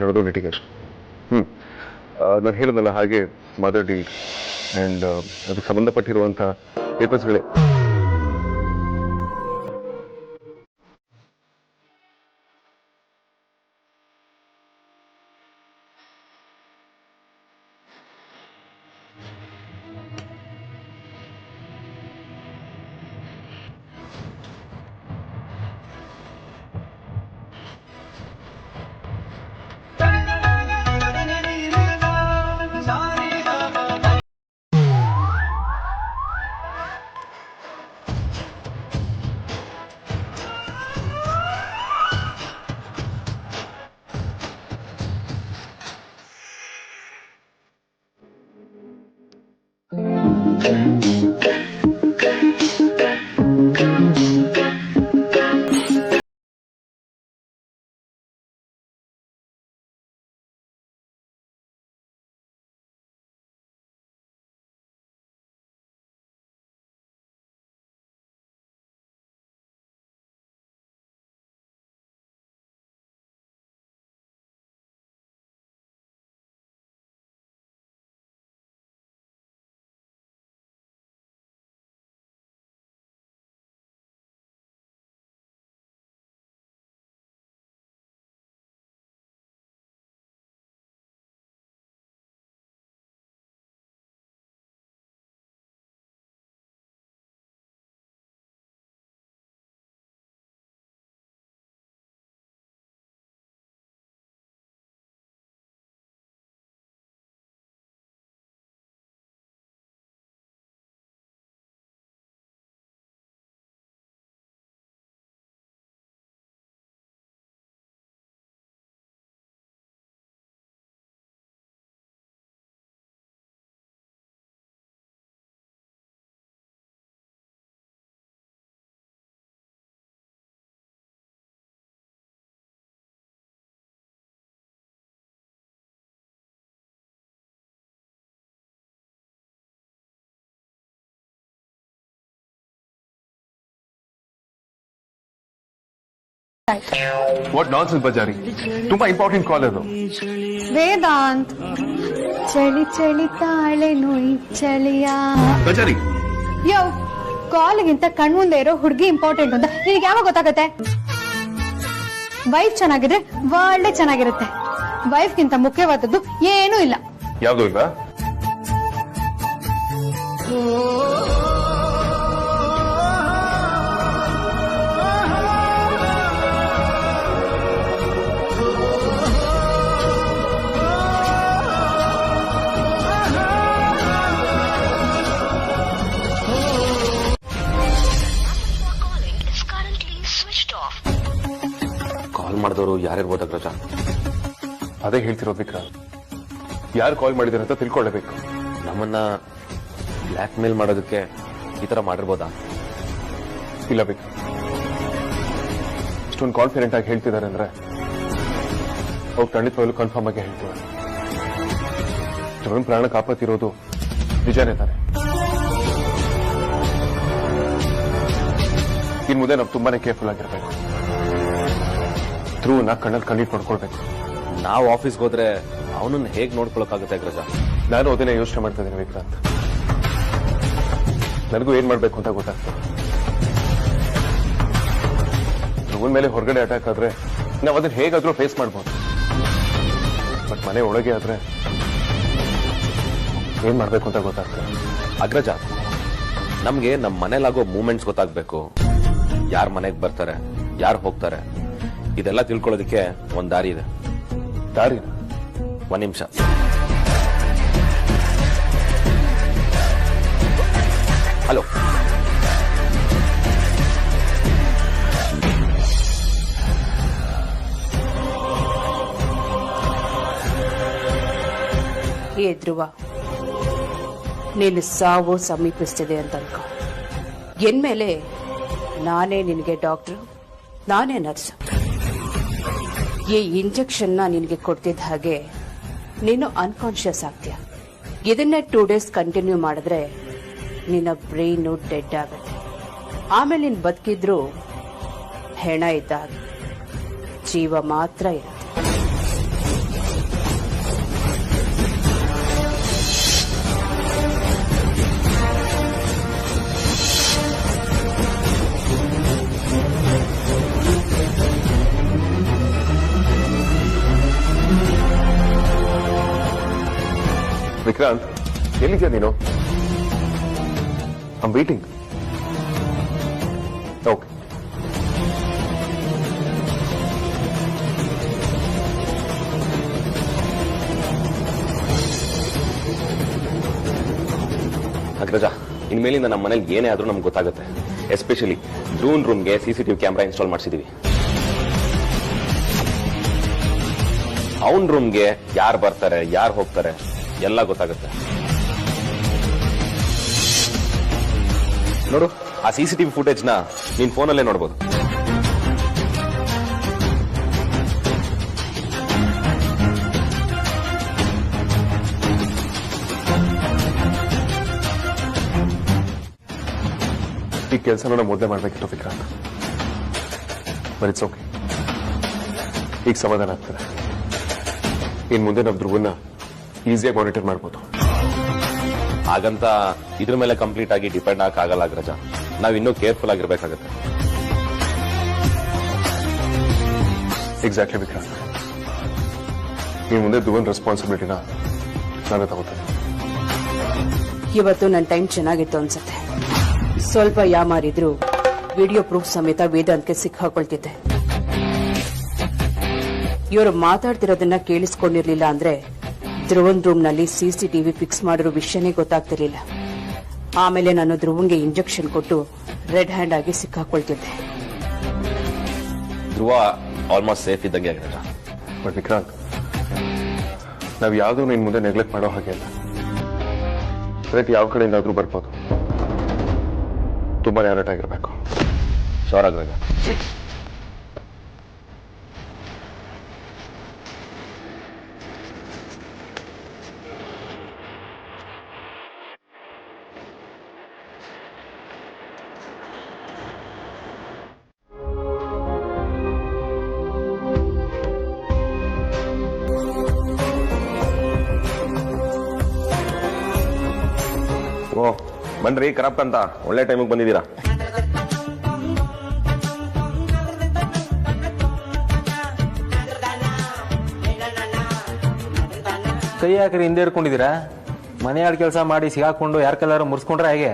S1: ನೋಡೋದು ಲಿಟಿಗೇಷನ್. ನಾನು ಹೇಳೋದಲ್ಲ, ಹಾಗೆ ಮದರ್ ಡೀಡ್ ಆ್ಯಂಡ್ ಅದಕ್ಕೆ ಸಂಬಂಧಪಟ್ಟಿರುವಂಥ ಪೇಪರ್ಸ್ಗಳೇ. ವಾಟ್ ನಾನ್ಸೆನ್ಸ್ ಬಜಾರಿ, ತುಂಬಾ ಇಂಪಾರ್ಟೆಂಟ್ ಕಾಲ್ ಅದು.
S4: ವೇದಾಂತ್, ಚಳಿ ಚಳಿ ತಾಳೆ ನೋಯ್ ಚಳಿಯ
S1: ಬಜಾರಿ.
S4: ಯೋ, ಕಾಲ್ಗಿಂತ ಕಣ್ಮುಂದೆ ಇರೋ ಹುಡುಗಿ ಇಂಪಾರ್ಟೆಂಟ್ ಅಂತ ನಿನಗೆ ಯಾವಾಗ ಗೊತ್ತಾಗತ್ತೆ? ವೈಫ್ ಚೆನ್ನಾಗಿದ್ರೆ ಒಳ್ಳೆ ಚೆನ್ನಾಗಿರುತ್ತೆ. ವೈಫ್ಗಿಂತ ಮುಖ್ಯವಾದದ್ದು ಏನೂ ಇಲ್ಲ.
S1: ಯಾವ್ದು ಇಲ್ಲ?
S7: ಕಾಲ್ ಮಾಡಿದವರು ಯಾರಿರ್ಬೋದು ಅಗ್ರಜ?
S1: ಅದೇ ಹೇಳ್ತಿರೋದು ವಿಕ್ರಾಂತ್, ಯಾರು ಕಾಲ್ ಮಾಡಿದಾರೆ ಅಂತ ತಿಳ್ಕೊಳ್ಳಬೇಕು.
S7: ನಮ್ಮನ್ನ ಬ್ಲ್ಯಾಕ್ ಮೇಲ್ ಮಾಡೋದಕ್ಕೆ ಈ ತರ ಮಾಡಿರ್ಬೋದಾ?
S1: ಇಲ್ಲ ವಿಕ್ರಾಂತ್, ಇಷ್ಟೊಂದು ಕಾನ್ಫಿಡೆಂಟ್ ಆಗಿ ಹೇಳ್ತಿದ್ದಾರೆ ಅಂದ್ರೆ ಅವ್ರು ಖಂಡಿತವಾಗ್ಲೂ ಕನ್ಫರ್ಮ್ ಆಗಿ ಹೇಳ್ತಿದ್ದಾರೆ. ಜೀವನ ಪ್ರಾಣ ಕಾಪಾತಿರೋದು ನಿಜಾನೇ ತಾನೆ. ಇನ್ ಮುಂದೆ ನಾವು ತುಂಬಾನೇ ಕೇರ್ಫುಲ್ ಆಗಿರ್ಬೇಕು. ಧ್ರುವನ ಕಣ್ಣಲ್ಲಿ ಕಣ್ಣೀಟ್ ಮಾಡ್ಕೊಳ್ಬೇಕು.
S7: ನಾವು ಆಫೀಸ್ಗೆ ಹೋದ್ರೆ ಅವನನ್ನ ಹೇಗ್ ನೋಡ್ಕೊಳಕ್ಕಾಗುತ್ತೆ ಅಗ್ರಜ?
S1: ನಾನು ಅದನ್ನೇ ಯೋಚನೆ ಮಾಡ್ತಾ ಇದ್ದೀನಿ ವಿಕ್ರಾಂತ್. ನನಗೂ ಏನ್ ಮಾಡ್ಬೇಕು ಅಂತ ಗೊತ್ತಾಗ್ತದೆ. ಧ್ರುವನ್ ಮೇಲೆ ಹೊರಗಡೆ ಅಟ್ಯಾಕ್ ಆದ್ರೆ ನಾವು ಅದನ್ನ ಹೇಗಾದ್ರೂ ಫೇಸ್ ಮಾಡ್ಬೋದು. ಬಟ್ ಮನೆ ಒಳಗೆ ಆದ್ರೆ ಏನ್ ಮಾಡ್ಬೇಕು ಅಂತ ಗೊತ್ತಾಗ್ತದೆ.
S7: ಅಗ್ರಜ, ನಮ್ಗೆ ನಮ್ ಮನೇಲಾಗೋ ಮೂವ್ಮೆಂಟ್ಸ್ ಗೊತ್ತಾಗ್ಬೇಕು. ಯಾರ್ ಮನೆಗ್ ಬರ್ತಾರೆ, ಯಾರು ಹೋಗ್ತಾರೆ, ಇದೆಲ್ಲ ತಿಳ್ಕೊಳ್ಳೋದಕ್ಕೆ ಒಂದ್ ದಾರಿ ಇದೆ.
S1: ದಾರಿ?
S7: ಒಂದ್ ನಿಮಿಷ. ಹಲೋ.
S9: ಏ ಧ್ರುವ, ನೀನು ಸಾವು ಸಮೀಪಿಸ್ತಿದೆ ಅಂತ ಅನ್ಕೋ. ಎನ್ಮೇಲೆ ನಾನೇ ನಿನಗೆ ಡಾಕ್ಟ್ರು, ನಾನೇ ನರ್ಸು. ಈ ಇಂಜೆಕ್ಷನ್ನ ನಿನಗೆ ಕೊಡ್ತಿದ್ದ ಹಾಗೆ ನೀನು ಅನ್ಕಾನ್ಶಿಯಸ್ ಆಗ್ತೀಯ. ಇದನ್ನೇ 2 days ಕಂಟಿನ್ಯೂ ಮಾಡಿದ್ರೆ ನಿನ್ನ ಬ್ರೈನು ಡೆಡ್ ಆಗುತ್ತೆ. ಆಮೇಲೆ ನೀನು ಬದುಕಿದ್ರು ಹೆಣ ಇದ್ದ ಹಾಗೆ, ಜೀವ ಮಾತ್ರ ಇರುತ್ತೆ.
S1: ವಿಕ್ರಾಂತ್, ಎಲ್ಲಿದ್ಯಾ ನೀನು? I am waiting. ಓಕೆ.
S7: ಅಗ್ರಜ, ಇನ್ಮೇಲಿಂದ ನಮ್ಮ ಮನೇಲಿ ಏನೇ ಆದ್ರೂ ನಮ್ಗೆ ಗೊತ್ತಾಗುತ್ತೆ. ಎಸ್ಪೆಷಲಿ ಡ್ರೋನ್ ರೂಮ್ಗೆ CCTV ಕ್ಯಾಮ್ರಾ ಇನ್ಸ್ಟಾಲ್ ಮಾಡಿಸಿದೀವಿ. ಅವನ್ ರೂಮ್ಗೆ ಯಾರು ಬರ್ತಾರೆ, ಯಾರು ಹೋಗ್ತಾರೆ ಎಲ್ಲ ಗೊತ್ತಾಗುತ್ತೆ. ನೋಡು, ಆ CCTV ಫುಟೇಜ್ನ ನೀನ್ ಫೋನಲ್ಲೇ ನೋಡ್ಬೋದು.
S1: ಈ ಕೆಲಸನ ನಾವು ಮೊದಲೇ ಮಾಡ್ಬೇಕಿತ್ತು ವಿಕ್ರಾಂತ್. ಬಟ್ ಇಟ್ಸ್ ಓಕೆ, ಈಗ ಸಮಾಧಾನ ಆಗ್ತದೆ. ಇನ್ ಮುಂದೆ ನಾವು ಧ್ರುವನ್ನ ಈಸಿಯಾಗಿ ಮಾನಿಟರ್ ಮಾಡ್ಬೋದು.
S7: ಹಾಗಂತ ಇದ್ರ ಮೇಲೆ ಕಂಪ್ಲೀಟ್ ಆಗಿ ಡಿಪೆಂಡ್ ಆಗಲ್ಲ ಅಗ್ರಜ. ನಾವ್ ಇನ್ನೂ ಕೇರ್ಫುಲ್ ಆಗಿರ್ಬೇಕಾಗತ್ತೆ.
S1: ಎಕ್ಸಾಕ್ಟ್ಲಿ ವಿಕ್ರಾಂತ್, ಈ ಮುಂದೆ ಧ್ರುವನ್ ರೆಸ್ಪಾನ್ಸಿಬಿಲಿಟಿನ ನಾವೇ ತಗೋತೇನೆ.
S9: ಇವತ್ತು ನನ್ನ ಟೈಮ್ ಚೆನ್ನಾಗಿತ್ತು ಅನ್ಸುತ್ತೆ. ಸ್ವಲ್ಪ ಯಾಮಾರಿದ್ರು ವಿಡಿಯೋ ಪ್ರೂಫ್ ಸಮೇತ ವೇದಾಂತ್ಗೆ ಸಿಕ್ಕಾಕೊಳ್ತಿದ್ದೆ. ಇವರು ಮಾತಾಡ್ತಿರೋದನ್ನ ಕೇಳಿಸ್ಕೊಂಡಿರ್ಲಿಲ್ಲ ಅಂದ್ರೆ ಧ್ರುವನ್ ರೂಮ್ನಲ್ಲಿ CCTV ಫಿಕ್ಸ್ ಮಾಡಿರೋ ವಿಷಯನೇ ಗೊತ್ತಾಗ್ತಿರ್ಲಿಲ್ಲ. ಆಮೇಲೆ ನಾನು ಧ್ರುವನ್ಗೆ ಇಂಜೆಕ್ಷನ್ ಕೊಟ್ಟು ರೆಡ್ ಹ್ಯಾಂಡ್ ಆಗಿ ಸಿಕ್ಕಾಕೊಳ್ತಿದ್ದೆ.
S7: ಧ್ರುವ ಆಲ್ಮೋಸ್ಟ್ ಸೇಫ್ ಇದ್ದಂಗೆ ಅಗ್ರಜ.
S1: ಬಟ್ ವಿಕ್ರಾಂತ್, ನಾವು ಯಾವುದೂ ಇನ್ ಮುಂದೆ ನೆಗ್ಲೆಕ್ಟ್ ಮಾಡೋ ಹಾಗೆ ಇಲ್ಲ. ಥ್ರೆಟ್ ಯಾವ ಕಡೆಯಿಂದಾದ್ರೂ ಬರ್ಬೋದು. ತುಂಬಾ ಅಲರ್ಟ್ ಆಗಿರ್ಬೇಕು.
S7: ಶೋರ್ ಅಗ್ರಜ. ಓ ಬನ್ರಿ ಕರಪ್ಪ ಅಂತ, ಒಳ್ಳೆ ಟೈಮಿಗೆ ಬಂದಿದ್ದೀರಾ.
S2: ಕೈ ಹಾಕಿ ಹಿಂದೆ ಹಿಡ್ಕೊಂಡಿದ್ದೀರಾ? ಮನೆಯಾಳ ಕೆಲಸ ಮಾಡಿ ಸಿಗಾಕೊಂಡು ಯಾರ ಕೈಲಾರು ಮುರಿಸ್ಕೊಂಡ್ರೆ ಹೇಗೆ?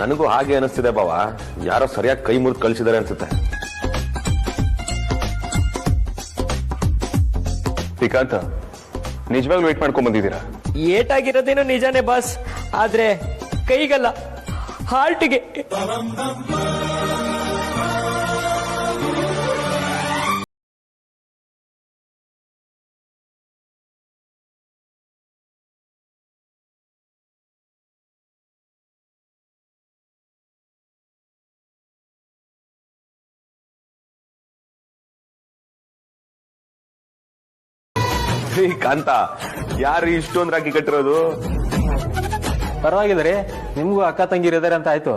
S7: ನನಗೂ ಹಾಗೆ ಅನಿಸ್ತಿದೆ ಬಾವ. ಯಾರೋ ಸರಿಯಾಗಿ ಕೈ ಮುರಿದು ಕಳಿಸಿದಾರೆ ಅನ್ಸುತ್ತೆ.
S1: ವಿಕಾಂತ, ನಿಜವಾಗ್ಲೂ ವೇಟ್ ಮಾಡ್ಕೊಂಡ್ ಬಂದಿದ್ದೀರಾ?
S8: ಏಟಾಗಿರೋದೇನೋ ನಿಜಾನೇ ಬಾಸ್, ಆದ್ರೆ ಕೈಗಲ್ಲ, ಹಾರ್ಟ್ಗೆ.
S7: ಕಾಂತ, ಯಾರು ಇಷ್ಟೊಂದು ರಾಖಿ ಕಟ್ಟಿರೋದು?
S2: ಪರವಾಗಿಲ್ಲ ರೀ, ನಿಮ್ಗೂ ಅಕ್ಕ ತಂಗಿರು ಇದಾರೆ ಅಂತ ಆಯ್ತು.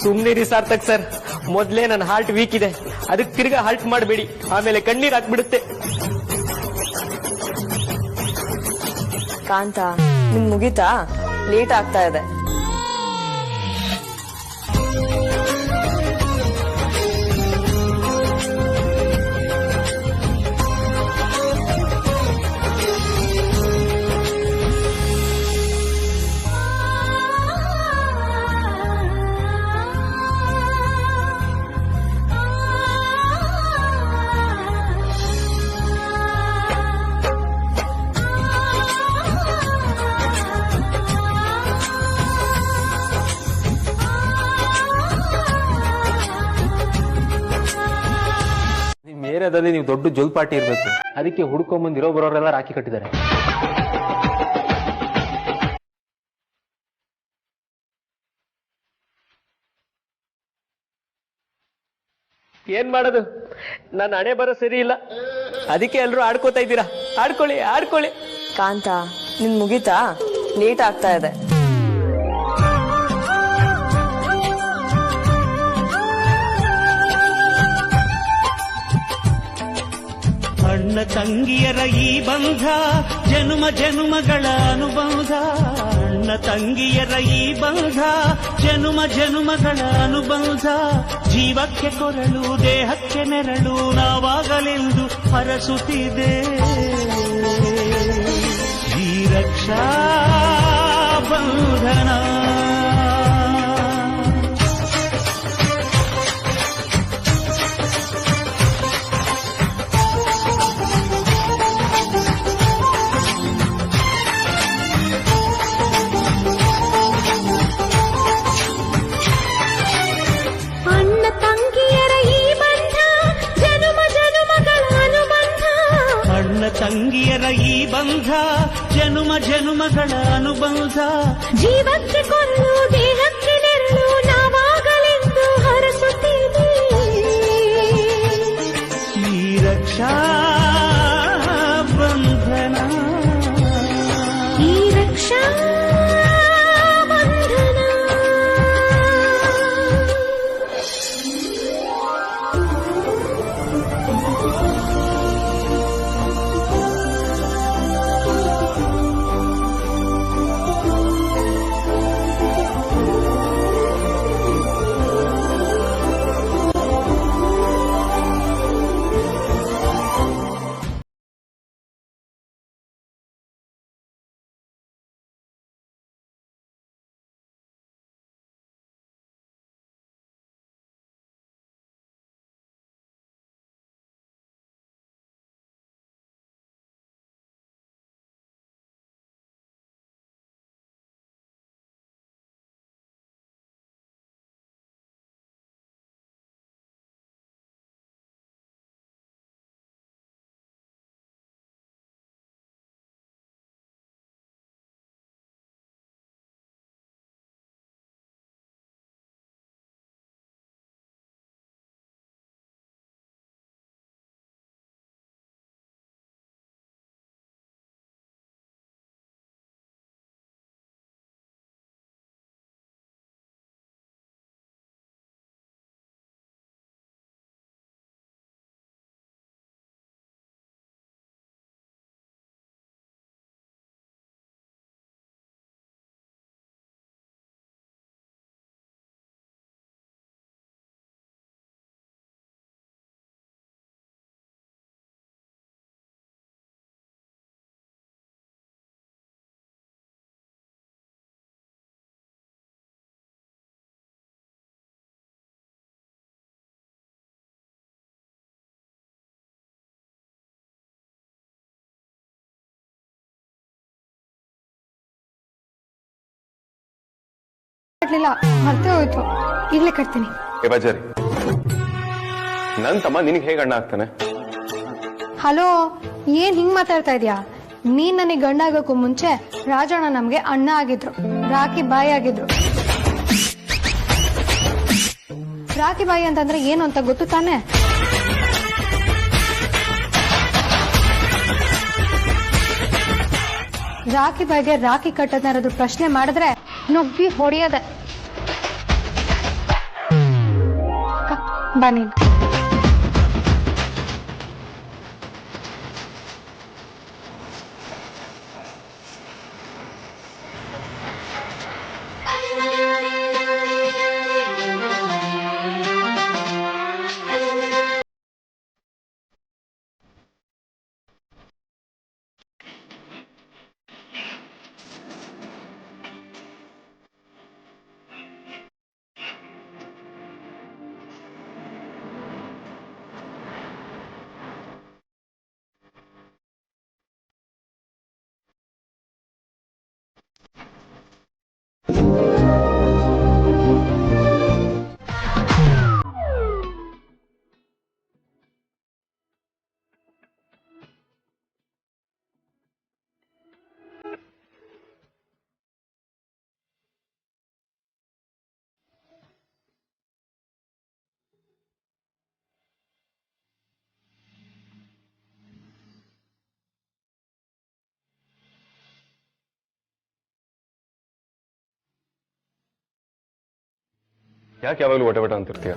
S8: ಸುಮ್ನಿರಿ ಸಾರ್ಥಕ್ ಸರ್, ಮೊದ್ಲೇ ನನ್ನ ಹಾರ್ಟ್ ವೀಕ್ ಇದೆ, ಅದಕ್ಕೆ ತಿರ್ಗಾ ಹಾರ್ಟ್ ಮಾಡಬೇಡಿ, ಆಮೇಲೆ ಕಣ್ಣೀರ್ ಹಾಕ್ಬಿಡುತ್ತೆ.
S3: ಕಾಂತ, ನಿಮ್ ಮುಗೀತಾ? ಲೇಟ್ ಆಗ್ತಾ ಇದೆ.
S2: ಏರಿಯಾದಲ್ಲಿ ನೀವು ದೊಡ್ಡ ಜೋಲ್ ಪಾರ್ಟಿ ಇರ್ಬೇಕು, ಅದಕ್ಕೆ ಹುಡ್ಕೊಂಬಂದು ಇರೋ ಬರೋರೆಲ್ಲ ರಾಖಿ ಕಟ್ಟಿದ್ದಾರೆ.
S8: ಏನ್ ಮಾಡೋದು, ನನ್ನ ಹಣೆ ಬರೋ ಸರಿ ಇಲ್ಲ, ಅದಕ್ಕೆ ಎಲ್ರು ಆಡ್ಕೋತಾ ಇದ್ದೀರಾ. ಆಡ್ಕೊಳ್ಳಿ ಆಡ್ಕೊಳ್ಳಿ.
S3: ಕಾಂತ, ನಿನ್ ಮುಗೀತಾ? ಲೇಟ್ ಆಗ್ತಾ ಇದೆ.
S12: ಅಣ್ಣ ತಂಗಿಯರ ಈ ಬಂಧ ಜನುಮ ಜನುಮಗಳ ಅನುಬಂಧ. ಅಣ್ಣ ತಂಗಿಯರ ಈ ಬಂಧ ಜನುಮ ಜನುಮಗಳ ಅನುಬಂಧ. ಜೀವಕ್ಕೆ ಕೊರಳು ದೇಹಕ್ಕೆ ನೆರಳು ನಾವಾಗಲೆಂದು ಹರಸುತ್ತಿದೆ ಈ ರಕ್ಷಾ ಬಂಧನ. ತಂಗಿಯರ ಈ ಬಂಧ ಜನುಮ ಜನುಮಗಳ ಅನುಬಂಧ.
S13: ಜೀವಕ್ಕೆ ಕೊರಳು ದೇಹಕ್ಕೆ ನೆರಳು ನಾವಾಗಲೆಂದು ಹರಸುತ್ತೀವಿ
S12: ಈ ರಕ್ಷಾ ಬಂಧನ.
S13: ಈ ರಕ್ಷಾ
S4: ಮರ್ತೇ ಹೋಯ್ತು. ಈಗಲೇ ಕಟ್ತೀನಿ.
S1: ಬಜಾರಿ, ನನ್ ತಮ್ಮ ನಿನಗೆ ಹೇಗೆ ಅಣ್ಣ ಆಗ್ತಾನೆ?
S4: ಹಲೋ, ಏನ್ ಹಿಂಗ್ ಮಾತಾಡ್ತಾ ಇದ್ಯಾ? ನೀನ್ ನನಗೆ ಗಂಡ ಆಗೋಕ್ಕೂ ಮುಂಚೆ ರಾಜಣ್ಣ ನಮ್ಗೆ ಅಣ್ಣ ಆಗಿದ್ರು, ರಾಖಿ ಬಾಯಿ ಆಗಿದ್ರು. ರಾಖಿ ಬಾಯಿ ಅಂತಂದ್ರೆ ಏನು ಅಂತ ಗೊತ್ತು ತಾನೆ? ರಾಖಿ ಬಾಯಿಗೆ ರಾಖಿ ಕಟ್ಟೋದನ್ನ ಯಾರಾದ್ರೂ ಪ್ರಶ್ನೆ ಮಾಡಿದ್ರೆ ನುಗ್ಗಿ ಹೊಡೆಯದೆ. ಬನ್ನಿ.
S1: ಯಾಕೆ ಯಾವಾಗಲೂ ಒಟ ಅಂತಿರ್ತೀಯ?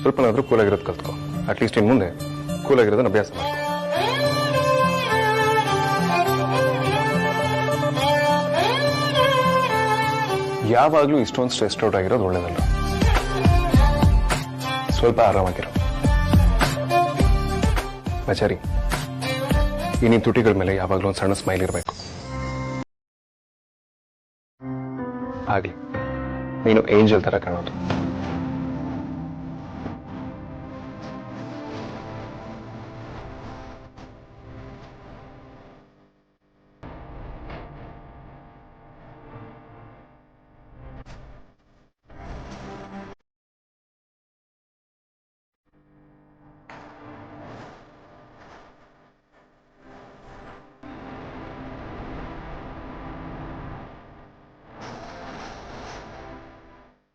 S1: ಸ್ವಲ್ಪನಾದ್ರೂ ಕೂಲಾಗಿರೋದು ಕಲ್ತ್ಕೊ. ಅಟ್ಲೀಸ್ಟ್ ಇನ್ ಮುಂದೆ ಕೂಲಾಗಿರೋದನ್ನ ಅಭ್ಯಾಸ ಮಾಡ್ಕೊ. ಯಾವಾಗ್ಲೂ ಇಷ್ಟೊಂದು ಸ್ಟ್ರೆಸ್ ಔಟ್ ಆಗಿರೋದು ಒಳ್ಳೇದಲ್ಲ. ಸ್ವಲ್ಪ ಆರಾಮಾಗಿರೋ. ಆಚಾರಿ, ಈ ನಿನ್ ತುಟಿಗಳ ಮೇಲೆ ಯಾವಾಗ್ಲೂ ಒಂದು ಸಣ್ಣ ಸ್ಮೈಲ್ ಇರಬೇಕು. ಆಗ್ಲಿ ನೀನು ಏಂಜಲ್ ತರ ಕಾಣೋದು.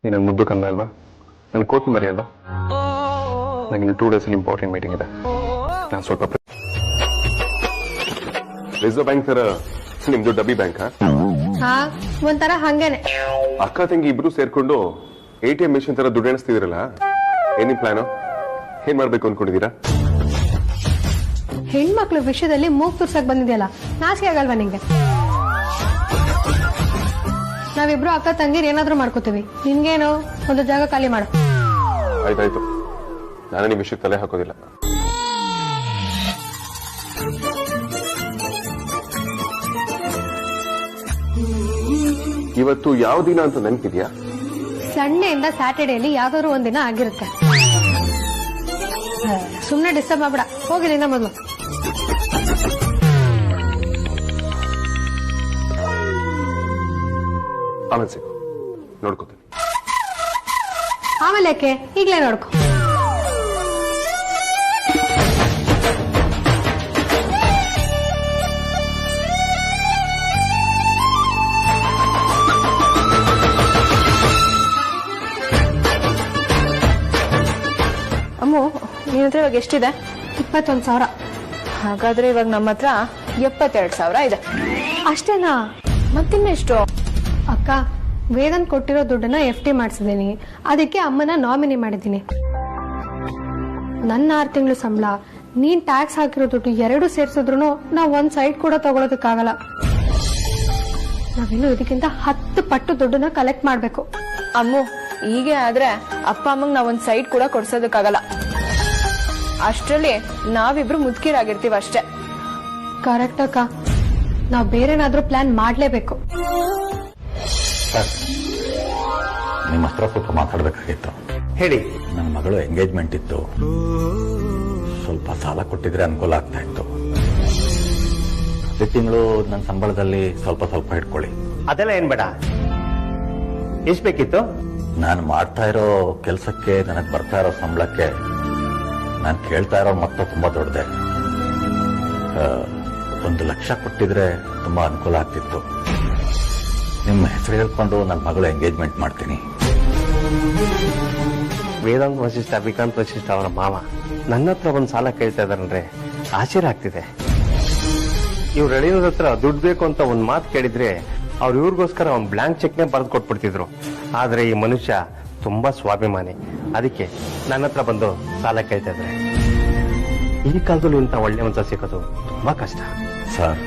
S1: ನೀನು ಮುದ್ದು ಕನ್ನ ಅಲ್ವಾ? ನನ್ನ ಕೋಟ್ ಮರಿ ಅಲ್ವಾ? ನನಗೆ 2 ಡೇಸ್ ಇಂಪಾರ್ಟೆಂಟ್ ಮೀಟಿಂಗ್ ಇದೆ. ನಾನು ಸ್ವಲ್ಪ ರಿಸರ್ವ್ ಬ್ಯಾಂಕ್ ತರ ನಿಮ್ದು ಡಬ್ಬಿ ಬ್ಯಾಂಕ್?
S4: ಹಾ, ಒಂಥರ ಹಂಗೇನೆ.
S1: ಅಕ್ಕ ತಂಗಿ ಇಬ್ರು ಸೇರ್ಕೊಂಡು ATM ಮಿಷನ್ ತರ ದುಡ್ಡು ಎಣಿಸ್ತಿದಿರಲ್ಲ, ಏನಿ ಪ್ಲಾನು? ಏನ್ ಮಾಡ್ಬೇಕು ಅನ್ಕೊಂಡಿದೀರಾ?
S4: ಹೆಣ್ಮಕ್ಳ ವಿಷಯದಲ್ಲಿ ಮೂಗ್ ತುರ್ಸಕ್ ಬಂದಿದೆಯಲ್ಲ, ನಾಚಿಕೆ ಆಗಲ್ವಾ ನಿಂಗೆ? ನಾವಿಬ್ರು ಅಕ್ಕ ತಂಗಿರ್ ಏನಾದ್ರೂ ಮಾಡ್ಕೋತೀವಿ, ನಿನ್ಗೇನು? ಒಂದು ಜಾಗ ಖಾಲಿ ಮಾಡು.
S1: ಆಯ್ತಾಯ್ತು, ನಾನು ನಿಮ್ ವಿಷಯಕ್ಕೆ ತಲೆ ಹಾಕೋದಿಲ್ಲ. ಇವತ್ತು ಯಾವ ದಿನ ಅಂತ ನೆನಪಿದ್ಯಾ?
S4: ಸಂಡೆಯಿಂದ ಸ್ಯಾಟರ್ಡೇಲಿ ಯಾವ್ದಾದ್ರು ಒಂದಿನ ಆಗಿರುತ್ತೆ. ಸುಮ್ನೆ ಡಿಸ್ಟರ್ಬ್ ಮಾಡ್ಬೇಡ, ಹೋಗಿಲ್ಲ ಮೊದಲು.
S1: ಆಮೇಲೆ ಸಿಗು, ನೋಡ್ಕೋತೀನಿ.
S4: ಆಮೇಲೆ ಯಾಕೆ, ಈಗ್ಲೇ ನೋಡ್ಕೊ.
S3: ಅಮ್ಮು, ನಿನ್ನ ಹತ್ರ ಇವಾಗ ಎಷ್ಟಿದೆ?
S4: 21,000.
S3: ಹಾಗಾದ್ರೆ ಇವಾಗ ನಮ್ಮ ಹತ್ರ 72,000 ಇದೆ.
S4: ಅಷ್ಟೇನಾ?
S3: ಮತ್ತಿನ್ನೆಷ್ಟು?
S4: ಅಕ್ಕ, ವೇದನ್ ಕೊಟ್ಟಿರೋ ದುಡ್ಡನ್ನ FD ಮಾಡಿಸಿದೀನಿ. ಅದಕ್ಕೆ ಅಮ್ಮನ ನಾಮಿನಿ ಮಾಡಿದ್ದೀನಿ. ನನ್ನ 6 ತಿಂಗಳು ಸಂಬಳ, ನೀನ್ ಟ್ಯಾಕ್ಸ್ ಹಾಕಿರೋ ದುಡ್ಡು ಎರಡು ಸೇರ್ಸಿದ್ರು ನಾವ್ ಒಂದ್ ಸೈಡ್ ಕೂಡ ತಗೊಳೋದಕ್ಕಾಗಲ್ಲ. ನಾವಿನ್ನು ಇದಕ್ಕಿಂತ 10 ಪಟ್ಟು ದುಡ್ಡನ್ನ ಕಲೆಕ್ಟ್ ಮಾಡ್ಬೇಕು.
S3: ಅಮ್ಮು, ಹೀಗೆ ಆದ್ರೆ ಅಪ್ಪ ಅಮ್ಮಂಗ್ ನಾವೊಂದ್ ಸೈಡ್ ಕೂಡ ಕೊಡ್ಸೋದಕ್ಕಾಗಲ್ಲ. ಅಷ್ಟ್ರಲ್ಲಿ ನಾವಿಬ್ರು ಮುದುಕಿರಾಗಿರ್ತೀವಿ ಅಷ್ಟೇ.
S4: ಕರೆಕ್ಟ್ ಅಕ್ಕ, ನಾವ್ ಬೇರೆನಾದ್ರೂ ಪ್ಲಾನ್ ಮಾಡ್ಲೇಬೇಕು.
S10: ಸರ್, ನಿಮ್ಮ ಹತ್ರ ಸ್ವಲ್ಪ ಮಾತಾಡ್ಬೇಕಾಗಿತ್ತು.
S14: ಹೇಳಿ.
S10: ನನ್ನ ಮಗಳು ಎಂಗೇಜ್ಮೆಂಟ್ ಇತ್ತು, ಸ್ವಲ್ಪ ಸಾಲ ಕೊಟ್ಟಿದ್ರೆ ಅನುಕೂಲ ಆಗ್ತಾ ಇತ್ತು. ಪ್ರತಿ ತಿಂಗಳು ನನ್ನ ಸಂಬಳದಲ್ಲಿ ಸ್ವಲ್ಪ ಸ್ವಲ್ಪ ಇಟ್ಕೊಳ್ಳಿ.
S14: ಅದೆಲ್ಲ ಏನ್ ಬೇಡ. ಎಷ್ಟ್ ಬೇಕಿತ್ತು?
S10: ನಾನು ಮಾಡ್ತಾ ಇರೋ ಕೆಲಸಕ್ಕೆ, ನನಗೆ ಬರ್ತಾ ಇರೋ ಸಂಬಳಕ್ಕೆ ನಾನು ಕೇಳ್ತಾ ಇರೋ ಮೊತ್ತ ತುಂಬಾ ದೊಡ್ಡದೆ. 1 ಲಕ್ಷ ಕೊಟ್ಟಿದ್ರೆ ತುಂಬಾ ಅನುಕೂಲ ಆಗ್ತಿತ್ತು. ನಿಮ್ಮ ಹೆಸರು ಹೇಳ್ಕೊಂಡು ನನ್ನ ಮಗಳು ಎಂಗೇಜ್ಮೆಂಟ್ ಮಾಡ್ತೀನಿ.
S14: ವೇದಾಂತ್ ವಶಿಷ್ಠ, ವಿಕಾಂತ್ ವಶಿಷ್ಠ ಅವರ ಮಾವ ನನ್ನ ಹತ್ರ ಒಂದು ಸಾಲ ಕೇಳ್ತಾ ಇದಾರಂದ್ರೆ ಆಶ್ಚರ್ಯ ಆಗ್ತಿದೆ. ಇವ್ರು ಎಳೆಯೋದ್ರ ಹತ್ರ ದುಡ್ಡು ಬೇಕು ಅಂತ ಒಂದ್ ಮಾತು ಕೇಳಿದ್ರೆ ಅವ್ರು ಇವ್ರಿಗೋಸ್ಕರ ಒಂದು ಬ್ಲಾಂಕ್ ಚೆಕ್ನೇ ಬರೆದು ಕೊಟ್ಬಿಡ್ತಿದ್ರು. ಆದ್ರೆ ಈ ಮನುಷ್ಯ ತುಂಬಾ ಸ್ವಾಭಿಮಾನಿ, ಅದಕ್ಕೆ ನನ್ನ ಹತ್ರ ಬಂದು ಸಾಲ ಕೇಳ್ತಾ ಇದ್ದಾರೆ. ಈ ಕಾಲದಲ್ಲಿ ಇಂಥ ಒಳ್ಳೆ ಮನುಷ್ಯ ಸಿಗೋದು ತುಂಬಾ ಕಷ್ಟ.
S10: ಸರ್,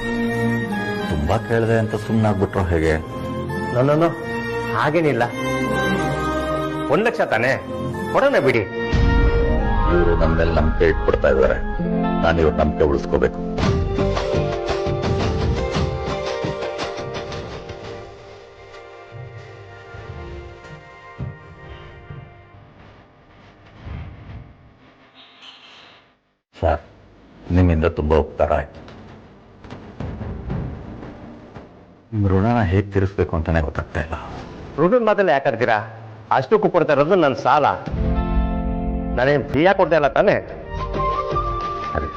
S10: ತುಂಬಾ ಕೇಳಿದೆ ಅಂತ ಸುಮ್ಮನಾಗ್ಬಿಟ್ರು ಹೇಗೆ?
S14: ನಾನು ಹಾಗೇನಿಲ್ಲ. 1 ಲಕ್ಷ ತಾನೆ, ಕೊಡೋಣ ಬಿಡಿ.
S10: ಇವರು ನನ್ನ ಮೇಲೆ ನಂಬಿಕೆ ಇಟ್ಬಿಡ್ತಾ ಇದ್ದಾರೆ, ನಾನು ಇವ್ರ ನಂಬಿಕೆ ಉಳಿಸ್ಕೋಬೇಕು. ಸರ್, ನಿಮ್ಮಿಂದ ತುಂಬಾ ಉಪಕಾರ ಆಯ್ತು. ನಿಮ್ಮ ಋಣನ ಹೇಗೆ ತೀರಿಸ್ಬೇಕು ಅಂತಾನೆ ಗೊತ್ತಾಗ್ತಾ ಇಲ್ಲ.
S14: ಋಣದ ಮಾತೆಲ್ಲ ಯಾಕಾಡ್ತೀರಾ? ಅಷ್ಟಕ್ಕೂ ಕೊಡ್ತಾ ಇರೋದು ನನ್ನ ಸಾಲ. ನಾನೇನು ಫ್ರೀಯಾಗಿ ಕೊಡ್ತಾ ಇಲ್ಲ ತಾನೆ?
S10: ಸರಿ.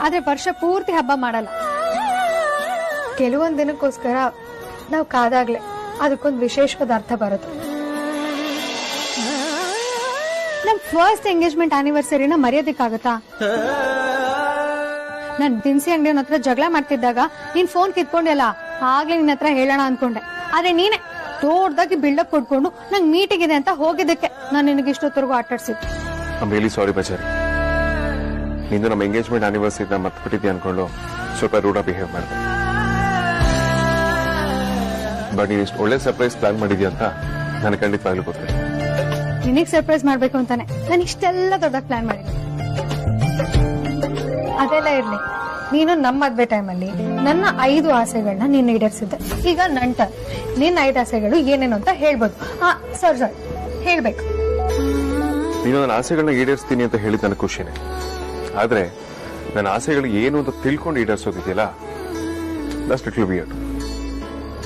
S4: ಆದ್ರೆ ವರ್ಷ ಪೂರ್ತಿ ಹಬ್ಬ ಮಾಡಲ್ಲ. ಕೆಲವೊಂದ್ ದಿನಕ್ಕೋಸ್ಕರ ನಾವು ಕಾದಾಗ್ಲೆ ಅದಕ್ಕೊಂದು ವಿಶೇಷವಾದ ಅರ್ಥ ಬರುತ್ತೆ. ನಮ್ ಫಸ್ಟ್ ಎಂಗೇಜ್ಮೆಂಟ್ ಆನಿವರ್ಸರಿನ ಮರೆಯೋದಿಕ್ಕಾಗತ್ತಾ? ನಾನ್ ದಿನಸಿ ಅಂಗಡಿಯವನ ಹತ್ರ ಜಗಳ ಮಾಡ್ತಿದ್ದಾಗ ನೀನ್ ಫೋನ್ ಕಿತ್ಕೊಂಡೆಲ್ಲ, ಆಗ್ಲೇ ನಿನ್ನ ಹತ್ರ ಹೇಳೋಣ ಅನ್ಕೊಂಡೆ. ಆದ್ರೆ ನೀನೆ ದೊಡ್ಡದಾಗಿ ಬಿಲ್ಡಪ್ ಕೊಟ್ಕೊಂಡು ನಂಗೆ ಮೀಟಿಂಗ್ ಇದೆ ಅಂತ ಹೋಗಿದ್ದಕ್ಕೆ ನಾನು ನಿನಗೆ ಇಷ್ಟೊತ್ತರೆಗೂ ಆಟಾಡ್ಸಿದ್ದು.
S1: I really sorry ಬಚಾರಿ. ನಿಂದು ನಮ್ಮ ಎಂಗೇಜ್ಮೆಂಟ್ ಆನಿವರ್ಸರಿನ ಮರ್ತ್ಬಿಟ್ಟಿದ್ದೆ ಅನ್ಕೊಂಡು ಸ್ವಲ್ಪ ರೂಢ ಬಿಹೇವ್ ಮಾಡಿದೆ. ಬಟ್ ನೀನು ಇಷ್ಟು ಒಳ್ಳೆ ಸರ್ಪ್ರೈಸ್ ಪ್ಲಾನ್ ಮಾಡಿದ್ಯಾ ಅಂತ ನನಗೆ ಖಂಡಿತವಾಗ್ಲೂ ಗೊತ್ತಿಲ್ಲ.
S4: ನಿನಗ್ ಸರ್ಪ್ರೈಸ್ ಮಾಡ್ಬೇಕು ಅಂತಾನೆ ನಾನು ಇಷ್ಟೆಲ್ಲ ದೊಡ್ಡ ಪ್ಲಾನ್ ಮಾಡಿದ್ದೆ. ಅದೆಲ್ಲ ಇರ್ಲಿ, ನೀನು ನಮ್ಮ ಮದ್ವೆ ಟೈಮಲ್ಲಿ ನನ್ನ 5 ಆಸೆಗಳನ್ನ ನೀನು ಈಡೇರಿಸಿದ್ದೆ. ಈಗ ನನ್ನ ಟರ್ನ್. ನಿನ್ನ 5 ಆಸೆಗಳು ಏನೇನು ಅಂತ ಹೇಳ್ಬೋದು. ಸರಿ ಹೇಳ್ಬೇಕು.
S1: ನೀನು ನನ್ನ ಆಸೆಗಳನ್ನ ಈಡೇರಿಸ್ತೀನಿ ಅಂತ ಹೇಳಿದ ನನಗೆ ಖುಷಿನೇ. ಆದ್ರೆ ನನ್ನ ಆಸೆಗಳು ಏನು ಅಂತ ತಿಳ್ಕೊಂಡು ಈಡೇರಿಸೋದಿದೆಯಲ್ಲ, ದಟ್ಸ್ ಲಿಟ್ಲ್ ವಿಯರ್ಡ್.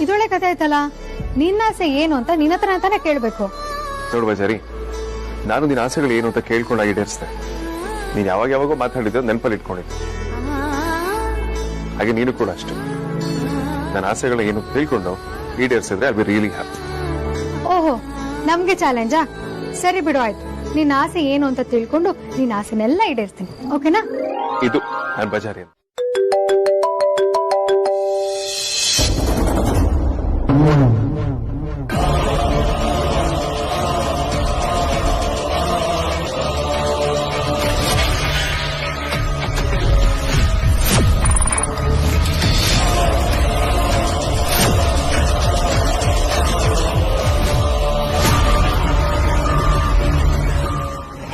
S4: ಇದೊಳ್ಳೆ ಕಥೆ ಆಯ್ತಲ್ಲ. ನಿನ್ನ ಆಸೆ ಏನು ಅಂತ ನಿನ್ನ ಹತ್ರ ಅಂತಾನೆ ಕೇಳ್ಬೇಕು.
S1: ನೋಡು ಬಜಾರಿ, ನಾನು ನಿನ್ನ ಆಸೆಗಳು ಏನು ಅಂತ ಕೇಳ್ಕೊಂಡು ಈಡೇರಿಸಿದೆ. ನೀನ್ ಯಾವಾಗೋ ಮಾತಾಡಿದ್ದು ನೆನಪಲ್ಲಿ ಇಟ್ಕೊಂಡಿದ್ದೆ. ಹಾಗೆ ನೀನು ಕೂಡ ಅಷ್ಟೇ. ನನ್ನ ಆಸೆಗಳ ಏನು ತಿಳ್ಕೊಂಡು ಈಡೇರಿಸಿದ್ರೆ ಐ ವಿಲ್ ರಿಯಲಿ ಹ್ಯಾಪಿ.
S4: ಓಹೋ, ನಮ್ಗೆ ಚಾಲೆಂಜಾ? ಸರಿ ಬಿಡು, ಆಯ್ತು. ನಿನ್ನ ಆಸೆ ಏನು ಅಂತ ತಿಳ್ಕೊಂಡು ನಿನ್ನ ಆಸೆನೆಲ್ಲ ಈಡೇರಿಸ್ತೀನಿ. ಓಕೆನಾ?
S1: ಇದು ನಾನು ಬಜಾರಿ ಅಂತ.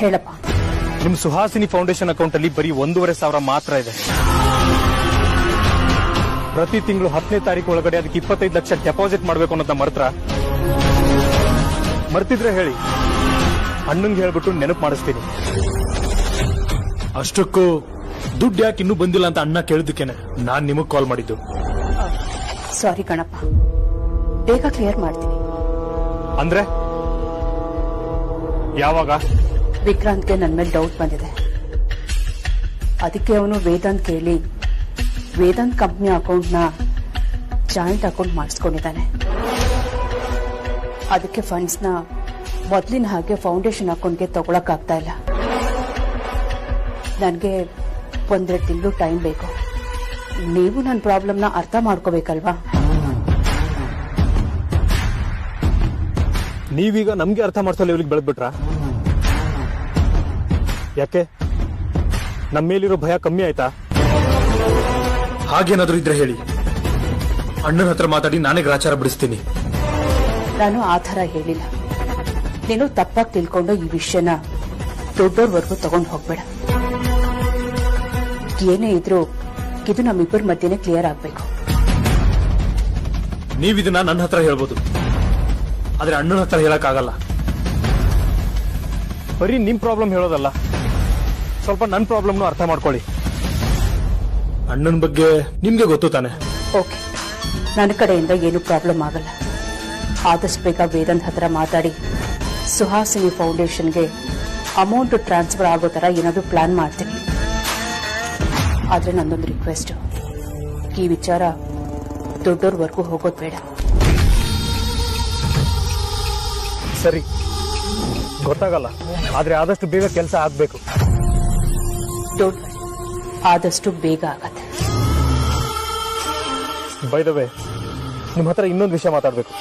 S5: ಹೇಳಪ್ಪ.
S15: ನಿಮ್ ಸುಹಾಸಿನಿ ಫೌಂಡೇಶನ್ ಅಕೌಂಟ್ ಅಲ್ಲಿ ಬರೀ 1,500 ಮಾತ್ರ ಇದೆ. ಪ್ರತಿ ತಿಂಗಳು 10ನೇ ತಾರೀಕು ಒಳಗಡೆ ಅದಕ್ಕೆ 25 ಲಕ್ಷ ಡೆಪಾಸಿಟ್ ಮಾಡ್ಬೇಕು ಅನ್ನೋದನ್ನ ಮರ್ತಿದ್ರೆ ಹೇಳಿ, ಅಣ್ಣಂಗೆ ಹೇಳ್ಬಿಟ್ಟು ನೆನಪು ಮಾಡಿಸ್ತೀನಿ. ಅಷ್ಟಕ್ಕೂ ದುಡ್ಡು ಯಾಕೆ ಇನ್ನೂ ಬಂದಿಲ್ಲ ಅಂತ ಅಣ್ಣ ಕೇಳಿದಕ್ಕೇನೆ ನಾನ್ ನಿಮಗ್ ಕಾಲ್ ಮಾಡಿದ್ದು.
S5: ಸಾರಿ ಕಣಪ್ಪ, ಬೇಗ ಕ್ಲಿಯರ್ ಮಾಡ್ತೀನಿ.
S15: ಅಂದ್ರೆ ಯಾವಾಗ?
S5: ವಿಕ್ರಾಂತ್ಗೆ ನನ್ನ ಮೇಲೆ ಡೌಟ್ ಬಂದಿದೆ. ಅದಕ್ಕೆ ಅವನು ವೇದಾಂತ್ ಕೇಳಿ ವೇದಾಂತ್ ಕಂಪ್ನಿ ಅಕೌಂಟ್ನ ಜಾಯಿಂಟ್ ಅಕೌಂಟ್ ಮಾಡಿಸ್ಕೊಂಡಿದ್ದಾನೆ. ಅದಕ್ಕೆ ಫಂಡ್ಸ್ನ ಮೊದಲಿನ ಹಾಗೆ ಫೌಂಡೇಶನ್ ಅಕೌಂಟ್ಗೆ ತಗೊಳಕ್ಕಾಗ್ತಾ ಇಲ್ಲ. ನನಗೆ 1-2 ತಿಂಗಳು ಟೈಮ್ ಬೇಕು. ನೀವು ನನ್ನ ಪ್ರಾಬ್ಲಮ್ನ ಅರ್ಥ ಮಾಡ್ಕೋಬೇಕಲ್ವಾ?
S15: ನೀವೀಗ ನಮ್ಗೆ ಅರ್ಥ ಮಾಡ್ಸೋ ಲೆವೆಲ್ಗೆ ಬೆಳೆದ್ಬಿಟ್ರ? ಯಾಕೆ ನಮ್ಮ ಮೇಲಿರೋ ಭಯ ಕಮ್ಮಿ ಆಯ್ತಾ? ಹಾಗೇನಾದ್ರೂ ಇದ್ರೆ ಹೇಳಿ, ಅಣ್ಣನ ಹತ್ರ ಮಾತಾಡಿ ನಾನೇ ಗ್ರಾಚಾರ ಬಿಡಿಸ್ತೀನಿ.
S5: ನಾನು ಆ ಥರ ಹೇಳಿಲ್ಲ. ನೀನು ತಪ್ಪಾಗಿ ತಿಳ್ಕೊಂಡು ಈ ವಿಷಯನ ದೊಡ್ಡೋರ್ವರೆಗೂ ತಗೊಂಡು ಹೋಗ್ಬೇಡ. ಏನೇ ಇದ್ರೂ ಇದು ನಮ್ಮಿಬ್ಬರ ಮಧ್ಯೆನೇ ಕ್ಲಿಯರ್ ಆಗ್ಬೇಕು.
S15: ನೀವಿದನ್ನ ನನ್ನ ಹತ್ರ ಹೇಳ್ಬೋದು, ಆದ್ರೆ ಅಣ್ಣನ ಹತ್ರ ಹೇಳಕ್ಕಾಗಲ್ಲ. ಬರೀ ನಿಮ್ ಪ್ರಾಬ್ಲಮ್ ಹೇಳೋದಲ್ಲ, ಸ್ವಲ್ಪ ನನ್ನ ಪ್ರಾಬ್ಲಮ್ನು ಅರ್ಥ ಮಾಡ್ಕೊಳ್ಳಿ. ಅಣ್ಣನ ಬಗ್ಗೆ ನಿಮ್ಗೆ ಗೊತ್ತು ತಾನೆ?
S5: ಓಕೆ, ನನ್ನ ಕಡೆಯಿಂದ ಏನು ಪ್ರಾಬ್ಲಮ್ ಆಗಲ್ಲ. ಆದಷ್ಟು ಬೇಗ ವೇದಾಂತ್ ಹತ್ರ ಮಾತಾಡಿ ಸುಹಾಸಿನಿ ಫೌಂಡೇಶನ್ಗೆ ಅಮೌಂಟ್ ಟ್ರಾನ್ಸ್ಫರ್ ಆಗೋ ತರ ಏನಾದರೂ ಪ್ಲಾನ್ ಮಾಡ್ತೀನಿ. ಆದ್ರೆ ನನ್ನೊಂದು ರಿಕ್ವೆಸ್ಟ್, ಈ ವಿಚಾರ ದೊಡ್ಡೋರ್ವರೆಗೂ ಹೋಗೋದು ಬೇಡ.
S15: ಸರಿ, ಗೊತ್ತಾಗಲ್ಲ, ಆದ್ರೆ ಆದಷ್ಟು ಬೇಗ ಕೆಲಸ ಆಗ್ಬೇಕು.
S5: ಆದಷ್ಟು ಬೇಗ ಆಗತ್ತೆ.
S15: ಬೈ ದ ವೇ, ನಿಮ್ ಹತ್ರ ಇನ್ನೊಂದು ವಿಷಯ ಮಾತಾಡ್ಬೇಕು.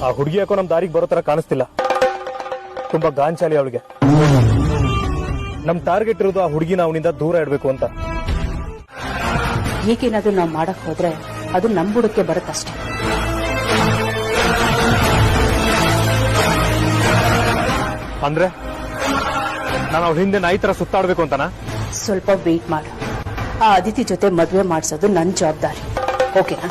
S15: ಆ ಹುಡುಗಿ ಯಾಕೋ ನಮ್ ದಾರಿಗೆ ಬರೋ ತರ ಕಾಣಿಸ್ತಿಲ್ಲ. ತುಂಬಾ ಗಾಂಚಾಲಿ ಅವಳಿಗೆ. ನಮ್ ಟಾರ್ಗೆಟ್ ಇರೋದು ಆ ಹುಡುಗಿನ ಅವನಿಂದ ದೂರ ಇಡಬೇಕು ಅಂತ.
S5: ಹೀಗೇನಾದ್ರೂ ನಾವು ಮಾಡಕ್ ಹೋದ್ರೆ ಅದು ನಮ್ ಬುಡಕ್ಕೆ ಬರುತ್ತಷ್ಟೇ.
S15: ಅಂದ್ರೆ ನಾನು ಅವ್ರ ಹಿಂದೆ ನಾಯಿ ತರ ಸುತ್ತಾಡ್ಬೇಕು ಅಂತನಾ?
S5: ಸ್ವಲ್ಪ ವೇಟ್ ಮಾಡು. ಆ ಅದಿತಿ ಜೊತೆ ಮದ್ವೆ ಮಾಡಿಸೋದು ನನ್ನ ಜವಾಬ್ದಾರಿ. ಓಕೆನಾ?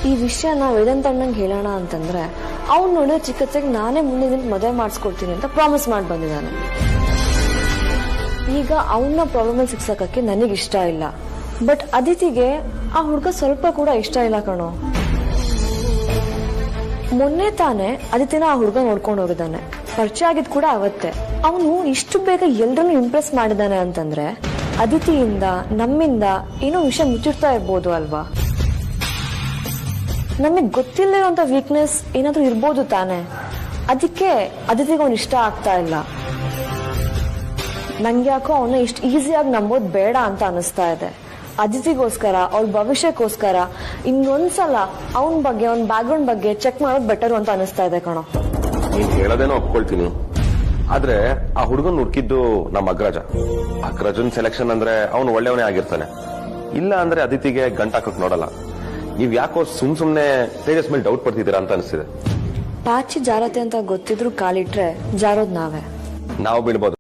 S3: ಈ ವಿಷಯನ ವೇದಾಂತ ಅಣ್ಣಂಗೆ ಹೇಳೋಣ ಅಂತಂದ್ರೆ ಅವ್ನು ನೋಡೋ ಚಿಕಿತ್ಸೆಗೆ ನಾನೇ ಮುಂದೆ ನಿಂತು ಮದುವೆ ಮಾಡಿಸ್ಕೊಡ್ತೀನಿ ಅಂತ ಪ್ರಾಮಿಸ್ ಮಾಡಿ ಬಂದಿದ್ದಾನೆ. ಈಗ ಅವನ ಪ್ರಾಬ್ಲಮ್ ಸಿಕ್ಸಕ್ಕೆ ನನಗಿಷ್ಟ ಇಲ್ಲ, ಬಟ್ ಅದಿತಿಗೆ ಆ ಹುಡುಗ ಸ್ವಲ್ಪ ಕೂಡ ಇಷ್ಟ ಇಲ್ಲ ಕಣೋ. ಮೊನ್ನೆ ತಾನೇ ಅದಿತಿನ ಆ ಹುಡುಗ ನೋಡ್ಕೊಂಡು ಹೋಗಿದ್ದಾನೆ, ಪರಿಚಯ ಆಗಿದ್ ಕೂಡ ಅವತ್ತೆ. ಅವನು ಇಷ್ಟು ಬೇಗ ಎಲ್ರನ್ನೂ ಇಂಪ್ರೆಸ್ ಮಾಡಿದಾನೆ ಅಂತಂದ್ರೆ ಅದಿತಿಯಿಂದ ನಮ್ಮಿಂದ ಏನೋ ವಿಷಯ ಮುಚ್ಚಿರ್ತಾ ಇರ್ಬೋದು ಅಲ್ವಾ? ನಮಗ್ ಗೊತ್ತಿಲ್ಲದಂತ ವೀಕ್ನೆಸ್ ಏನಾದ್ರೂ ಇರ್ಬೋದು ತಾನೆ. ಅದಕ್ಕೆ ಅದಿತಿಗೆ ಅವ್ನು ಇಷ್ಟ ಆಗ್ತಾ ಇಲ್ಲ. ನಂಗೆ ಯಾಕೋ ಅವನ್ನ ಇಷ್ಟು ಈಸಿಯಾಗಿ ನಂಬೋದ್ ಬೇಡ ಅಂತ ಅನಿಸ್ತಾ ಇದೆ. ಅದಿತಿಗೋಸ್ಕರ ಅವ್ರ ಭವಿಷ್ಯಕ್ಕೋಸ್ಕರ ಇನ್ನೊಂದ್ಸಲ ಅವನ ಬಗ್ಗೆ ಅವನ ಬ್ಯಾಕ್ಗ್ರೌಂಡ್ ಬಗ್ಗೆ ಚೆಕ್ ಮಾಡೋದು ಬೆಟರ್ ಅಂತ ಅನಿಸ್ತಾ ಇದೆ ಕಣೋ.
S7: ನೀನ್ ಹೇಳೋದೇನೋ ಒಪ್ಕೊಳ್ತೀನಿ, ಆದ್ರೆ ಆ ಹುಡುಗನ್ ಹುಡುಕಿದ್ದು ನಮ್ಮ ಅಗ್ರಜನ್ ಸೆಲೆಕ್ಷನ್ ಅಂದ್ರೆ ಅವನು ಒಳ್ಳೆಯವನೇ ಆಗಿರ್ತಾನೆ. ಇಲ್ಲ ಅಂದ್ರೆ ಅದಿತಿಗೆ ಗಂಟಾಕಕ್ ನೋಡಲ್ಲ. ನೀವ್ ಯಾಕೋ ಸುಮ್ನೆ ತೇಜಸ್ ಮೇಲೆ ಡೌಟ್ ಪಡ್ತಿದ್ದೀರಾ ಅಂತ ಅನಿಸ್ತಿದೆ.
S3: ಪಾಚಿ ಜಾರತೆ ಅಂತ ಗೊತ್ತಿದ್ರು ಕಾಲಿಟ್ರೆ ಜಾರೋದ್ ನಾವೇ.
S7: ನಾವು ಬೀಳ್ಬೋದು.